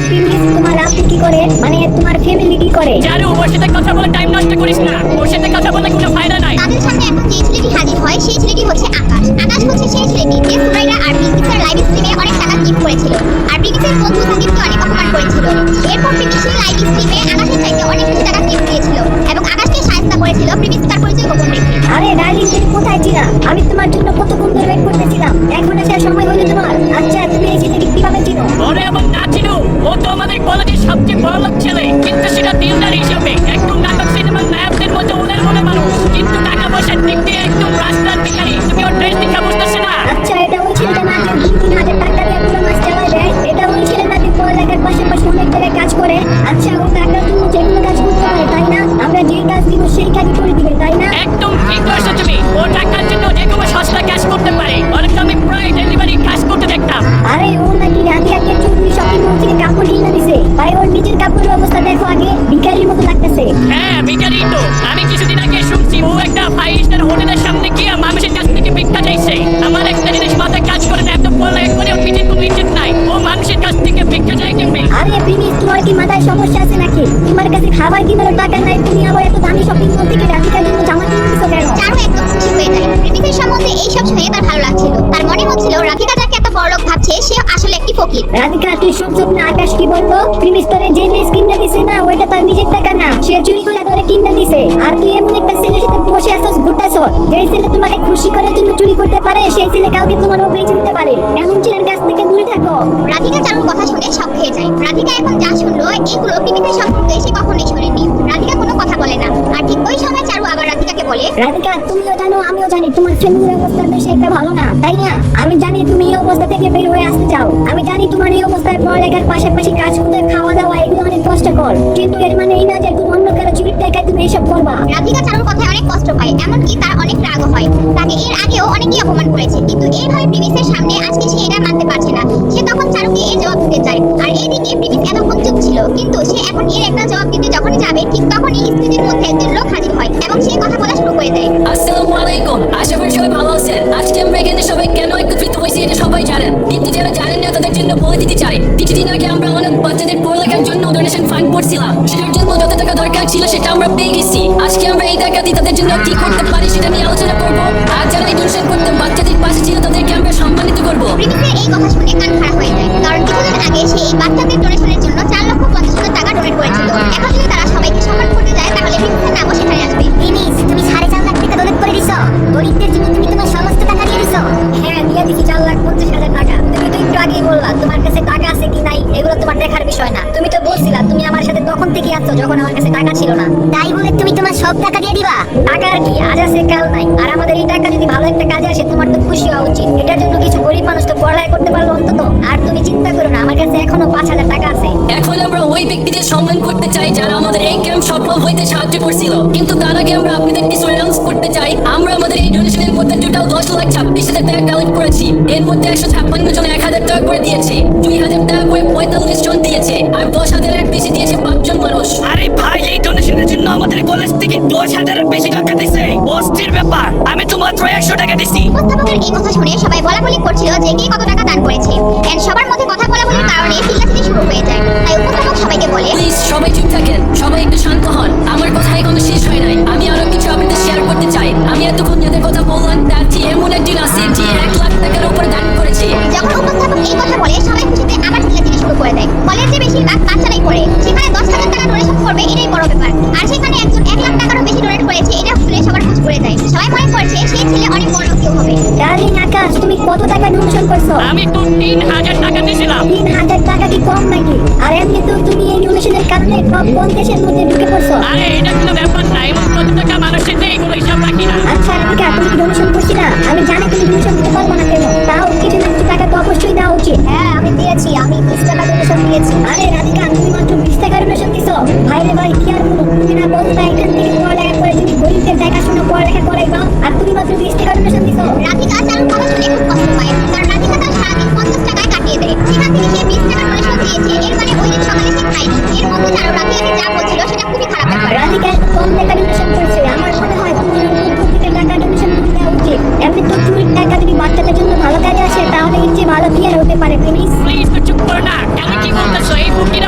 প্রিমিস তোমার আপনি কি করে, মানে তোমার ফ্যামিলি কি করে? চারু, ওর সাথে কথা বলে টাইম নষ্ট করিস না। ওর সাথে কথা বলে কোনো ফায়দা নাই। তাদের সামনে এখন যে ছেলেটি হাজির হয় সেই ছেলেটি হচ্ছে আকাশ। আকাশ হচ্ছে সেই ছেলেটি যে সুরাইরা আর ব্রিটিশের লাইভ স্ট্রিমে অনেক টাকা গিফট করেছিল আর ব্রিটিশের বন্ধু সাকিবকে অনেক অপমান করেছিল। এরপর ব্রিটিশের লাইভ স্ট্রিমে আকাশের চাইতে অনেক বেশি টাকা গিফট দিয়েছিল এবং আকাশকে সাহায্য করেছিল ব্রিটিশ তার পরিচয় গোপন রেখে। আরে ডার্লিং, তুমি কোথায় ছিলা? আমি তোমার জন্য কতক্ষণ ধরে ওয়েট করতেছিলাম। এখন আসার সময় হলো তোমার। আচ্ছা, তুমি এই ছেলেকে কিভাবে চিনো? ওরে আমার না চিনো, ও তো আমাদের কলেজের সবচেয়ে বড় লোক ছেলে, কিন্তু সেটা দিলদার হিসেবে একদম নাটক সিনেমার নায়কদের মতো ওদের মনে মানুষ, কিন্তু টাকা পয়সার দিক দিয়ে একদম রাস্তার ভিখারি। তুমি ওর ড্রেস দেখে বুঝতেছ না? আচ্ছা, এটা ওই ছেলেটা না যে 2-3 হাজার টাকা দিয়ে পুরো মাস চালায় দেয়? এটা ওই ছেলে না যে পড়ালেখার পাশাপাশি অনেক জায়গায় কাজ করে? আচ্ছা, ও টাকার জন্য যে কোনো কাজ করতে পারে, তাই না? আমরা যে কাজ দিব সেই কাজই করে দিবে, তাই না? একদম ঠিক বলেছো তুমি। ও টাকার জন্য যে কোনো সস্তা কাজ করতে পারে। অনেক আমি প্রায় ডেলিভারি কাজ করতে দেখতাম। আরে ও নাকি রাধিকাকে চৌধুরী শপিং মল থেকে কাপড় কিনে দিছে। ভাই, ওর নিজের কাপড়ের অবস্থা দেখো আগে, ভিখারির মতো লাগতেছে। হ্যাঁ, ভিখারি তো। আমি কিছুদিন আগে শুনছি ও একটা 5 স্টার হোটেলের সামনে গিয়ে মানুষের কাছ থেকে ভিক্ষা চাইছে। আমার একটা জিনিস মাথায় কাজ করে না, এত পড়ালেখা করে ও নিজের কোনো ইজ্জত নাই, ও মানুষের কাছ থেকে ভিক্ষা চাই কেমনে? আরে প্রিমিস, তোমার কি মাথায় সমস্যা আছে নাকি? তোমার কাছে খাবার কিনার টাকা নাই, তুমি আবার এত দামি শপিং মল থেকে রাধিকার জন্য জামা কিনে দিছো কেন? চারু একদম খুশি হয়ে যায়। ব্রিটিশের সম্বন্ধে এইসব শুনে তার ভালো লাগছিল। তার মনে হচ্ছিল রাধিকা যাকে এত বড় লোক ভাবছে সে আসলে একটি ফকির। রাধিকা, তুই শুনছ না আকাশ কি বলবো? প্রিমিস তোরে যে ড্রেস কিনে দিছে না, ওইটা তার নিজের টাকা না, সে চুরি করে তোরে কিনে দিছে। আর তুই এমন একটা ছেলের সাথে বসে আসছ, ঘুরতেছ। যে ছেলে তোমাকে খুশি করার জন্য চুরি করতে পারে, সেই ছেলে কাউকে তোমার বেঁচে দিতে পারে। এমন ছেলের কাছ থেকে দূরে থাকো। রাধিকা চারুর কথা শুনে শক খেয়ে যায়। রাধিকা এখন যা শুনলো এগুলো প্রিমিসের সম্পর্কে সে কখনোই শোনেনি। রাধিকা কোনো কথা বলে না। আর ঠিক ওই সময় চারু আবার রাধিকাকে বলে, রাধিকা, তুমিও জানো আমিও জানি তোমার ফ্যামিলির অবস্থা বেশি একটা ভালো না, তাই না? আমি জানি তুমি এই অবস্থা থেকে বের হয়ে আসতে চাও। আমি জানি তোমার এই অবস্থায় পড়ালেখার পাশাপাশি কাজ করতে, খাওয়া দাওয়া এগুলো অনেক কষ্টকর, কিন্তু এর মানে এই না যে তুমি অন্য কারো চুরির টাকায় তুমি এসব করবা। রাধিকা চারুর কথায় অনেক কষ্ট পায়, এমনকি তার অনেক রাগও হয়। তাকে এর আগেও অনেকেই অপমান করেছে, কিন্তু এইভাবে প্রিমিসের সামনে আজকে সে এটা মানতে পারছে না। সে তখন চারুকে এর জবাব দিতে চায়। আর এইদিকে প্রিমিস এতক্ষণ চুপ ছিল, কিন্তু সে এখন এর একটা জবাব দিতে যখনই যাবে ঠিক তখনই স্ত্রীদের মধ্যে একজন লোক হাজির হয় এবং সে কথা বলা শুরু করে দেয়। আসসালামু আলাইকুম, আশা করি সবাই ভালো আছেন। আজকে আমরা এখানে সবাই কেন একত্রিত হয়েছি এটা সবাই জানেন, কিন্তু যারা জানেন না তাদের জন্য বলে দিতে চাই। কিছুদিন আগে আমরা অনেক বাচ্চাদের পড়ালেখার জন্য ডোনেশন ফান্ড করছিলাম, সেটার জন্য যত টাকা দরকার ছিল সেটা আমরা পেয়ে গেছি। আজকে আমরা এই টাকা দিয়ে তাদের জন্য কি করতে পারি সেটা নিয়ে আলোচনা করব। আর যারা এই ডোনেশন করতে বাচ্চাদের পাশে ছিল তাদেরকে আমরা সম্মানিত করব। প্রিমিসের এই কথা শুনে কান খারাপ হয়ে যায়, কারণ কিছুদিন আগে সে এই বাচ্চাদের ডোনেশনের জন্য 4,50,000 টাকা ডোনেট করেছিল। এখন যদি তারা সবাইকে সম্মান করতে যায় তাহলে প্রিমিসের নামও সেখানে আসবে। প্রিমিস, তুমি 4.5 লাখ টাকা ডোনেট করে দিছো। গরিবদের জন্য তুমি তোমার সমস্ত টাকা দিয়ে দিছো। হ্যাঁ, দিয়ে দিছি 4,50,000 টাকা। তুমি তো একটু আগেই বললা তোমার কাছে টাকা আছে কি নাই এগুলো তোমার দেখার বিষয় না। তুমি তো বলছিলা তুমি আমার সাথে তখন থেকে আছো যখন আমার কাছে টাকা ছিল না। তাই বলে তুমি তোমার সব টাকা দিয়ে দিবা? টাকা আর কি, আজ আছে কাল নাই। আর আমাদের এই টাকা যদি ভালো একটা কাজে আসে তোমার তো খুশি হওয়া উচিত। এটার জন্য কিছু গরিব মানুষ তো পড়ালেখা করতে পারলো অন্তত। আর তুমি চিন্তা করো না, আমার কাছে এখনো 5,000 টাকা আছে। এখন আমরা ওই ব্যক্তিদের সম্মান করতে চাই যারা আমাদের এই ক্যাম্প সফল হইতে সাহায্য করছিল, কিন্তু তার আগে আমরা আপনাদের কিছু অ্যানাউন্স করতে চাই। আমরা আমাদের এই ডোনেশনের মধ্যে টোটাল 10,26,000 টাকা কালেক্ট করেছি। এর মধ্যে 156 জন 1,000 টাকা করে দিয়েছে, 2,000 টাকা করে 45 জন দিয়েছে, আর 10,000 এর বেশি দিয়েছে 5 জন মানুষ। আরে ভাই, এই ডোনেশনের জন্য আমাদের কলেজ থেকে 10,000-এর বেশি টাকা দিছে। অস্থির ব্যাপার। আমি তো মাত্র 100 টাকা দিছি। উপস্থাপকের এই কথা শুনে সবাই বলাবলি করছিল যে কে কত টাকা দান করেছে। এন্ড সবার মধ্যে কথা বলাবলির কারণে চিল্লাচিল্লি শুরু হয়ে যায়। তাই উপস্থাপক সবাইকে বলে, প্লিজ সবাই চুপ থাকেন, সবাই একটু শান্ত হন। আমার কথা এখনো শেষ হয় নাই, আমি আরো কিছু আপনাদের শেয়ার করতে চাই। আমি এতক্ষণ যাদের কথা বললাম তার চেয়ে এমন একজন আছে যে 1 লাখ টাকার উপর দান করেছে। যখন উপস্থাপক এই কথা বলে সবাই খুশিতে আবার চিল্লাচিল্লি শুরু করে দেয়। কলেজে বেশিরভাগ বাচ্চারাই পড়ে, সেখানে 10,000 টাকা ডোনেশন করবে এটাই বড় ব্যাপার। আর সেখানে একজন 1 লাখ টাকারও বেশি ডোনেট করেছে, এটা শুনে সবার খুশি করে যায়। সবাই মনে করছে সেই ছেলে অনেক বড় কেউ হবে। ডার্লিং আকাশ, তুমি কত টাকা ডোনেশন করছো? আমি তো 3,000 টাকা দিয়েছিলাম। 3,000 টাকা কি কম নাকি? আর এমনি তো তুমি এই ডোনেশনের কারণে টপ 50-এর মধ্যে ঢুকে পড়ছো। আরে এটা কোনো ব্যাপার না, এমন কত টাকা মানুষের নেই কোনো হিসাব রাখি না। আচ্ছা রাধিকা, তুমি কি ডোনেশন করছিলা? আমি জানি তুমি ডোনেশন দিতে পারবো না কেন, তাও কিছু না কিছু টাকা তো অবশ্যই দেওয়া উচিত। হ্যাঁ, আমি দিয়েছি, আমি 20 টাকা ডোনেশন দিয়েছি। আরে রাধিকা, তুমি মাত্র 20 টাকা ডোনেশন দিছো? ভাই রে ভাই, কি আর বলবো, তুমি না বলতে এখান থেকে পড়ালেখা করে তুমি গরিবদের দেখাশোনা পড়ালেখা করাইবা, আর তুমি মাত্র 20 টাকা ডোনেশন দিছো? রাধিকা চারুর কথা শুনে খুব কষ্ট পায়, কারণ রাধিকা তার সারাদিন 50 টাকায় কাটিয়ে দেয়। সেখান থেকে সে 20 টাকা ডোনেশন দিয়েছে, এর মানে ওই দিন সকালে সে খায়নি। এর মধ্যে চারু রাধিকাকে যা বলছিল সেটা খুবই খারাপ ব্যাপার। রাধিকা একটু কম টাকা ডোনেশন করেছে। আমার মনে হয় তুমি প্রত্যেকটা টাকা ডোনেশন দেওয়া উচিত। এমনি তো চুরির টাকা যদি বাচ্চাদের জন্য ভালো কাজে আসে তাহলে এর চেয়ে ভালো কি আর হতে পারে? প্লিজ প্লিজ চুপ করো না। কেন কি বলতেছো? এই ফকির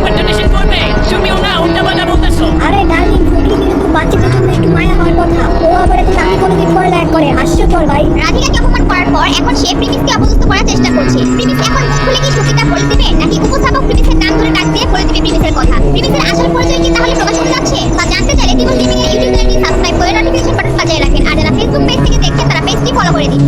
বল ভাই। রাধিকাকে অপমান করার পর এখন সে প্রিমিসকে অপদস্থ করার চেষ্টা করছে। প্রিমিস এখন মুখ খুলে কি সত্যিটা বলে দিবে নাকি উপস্থাপক প্রিমিসের নাম ধরে ডাক দিয়ে বলে দিবে প্রিমিসের কথা? প্রিমিসের আসল পরিচয় কি তাহলে প্রকাশ হতে যাচ্ছে? তা জানতে চাইলে টিমন গেমিং এর ইউটিউব চ্যানেলটি সাবস্ক্রাইব করে নোটিফিকেশন বাটন বাজিয়ে রাখেন। আর যারা ফেসবুক পেজ থেকে দেখছেন তারা পেজটি ফলো করে দিন।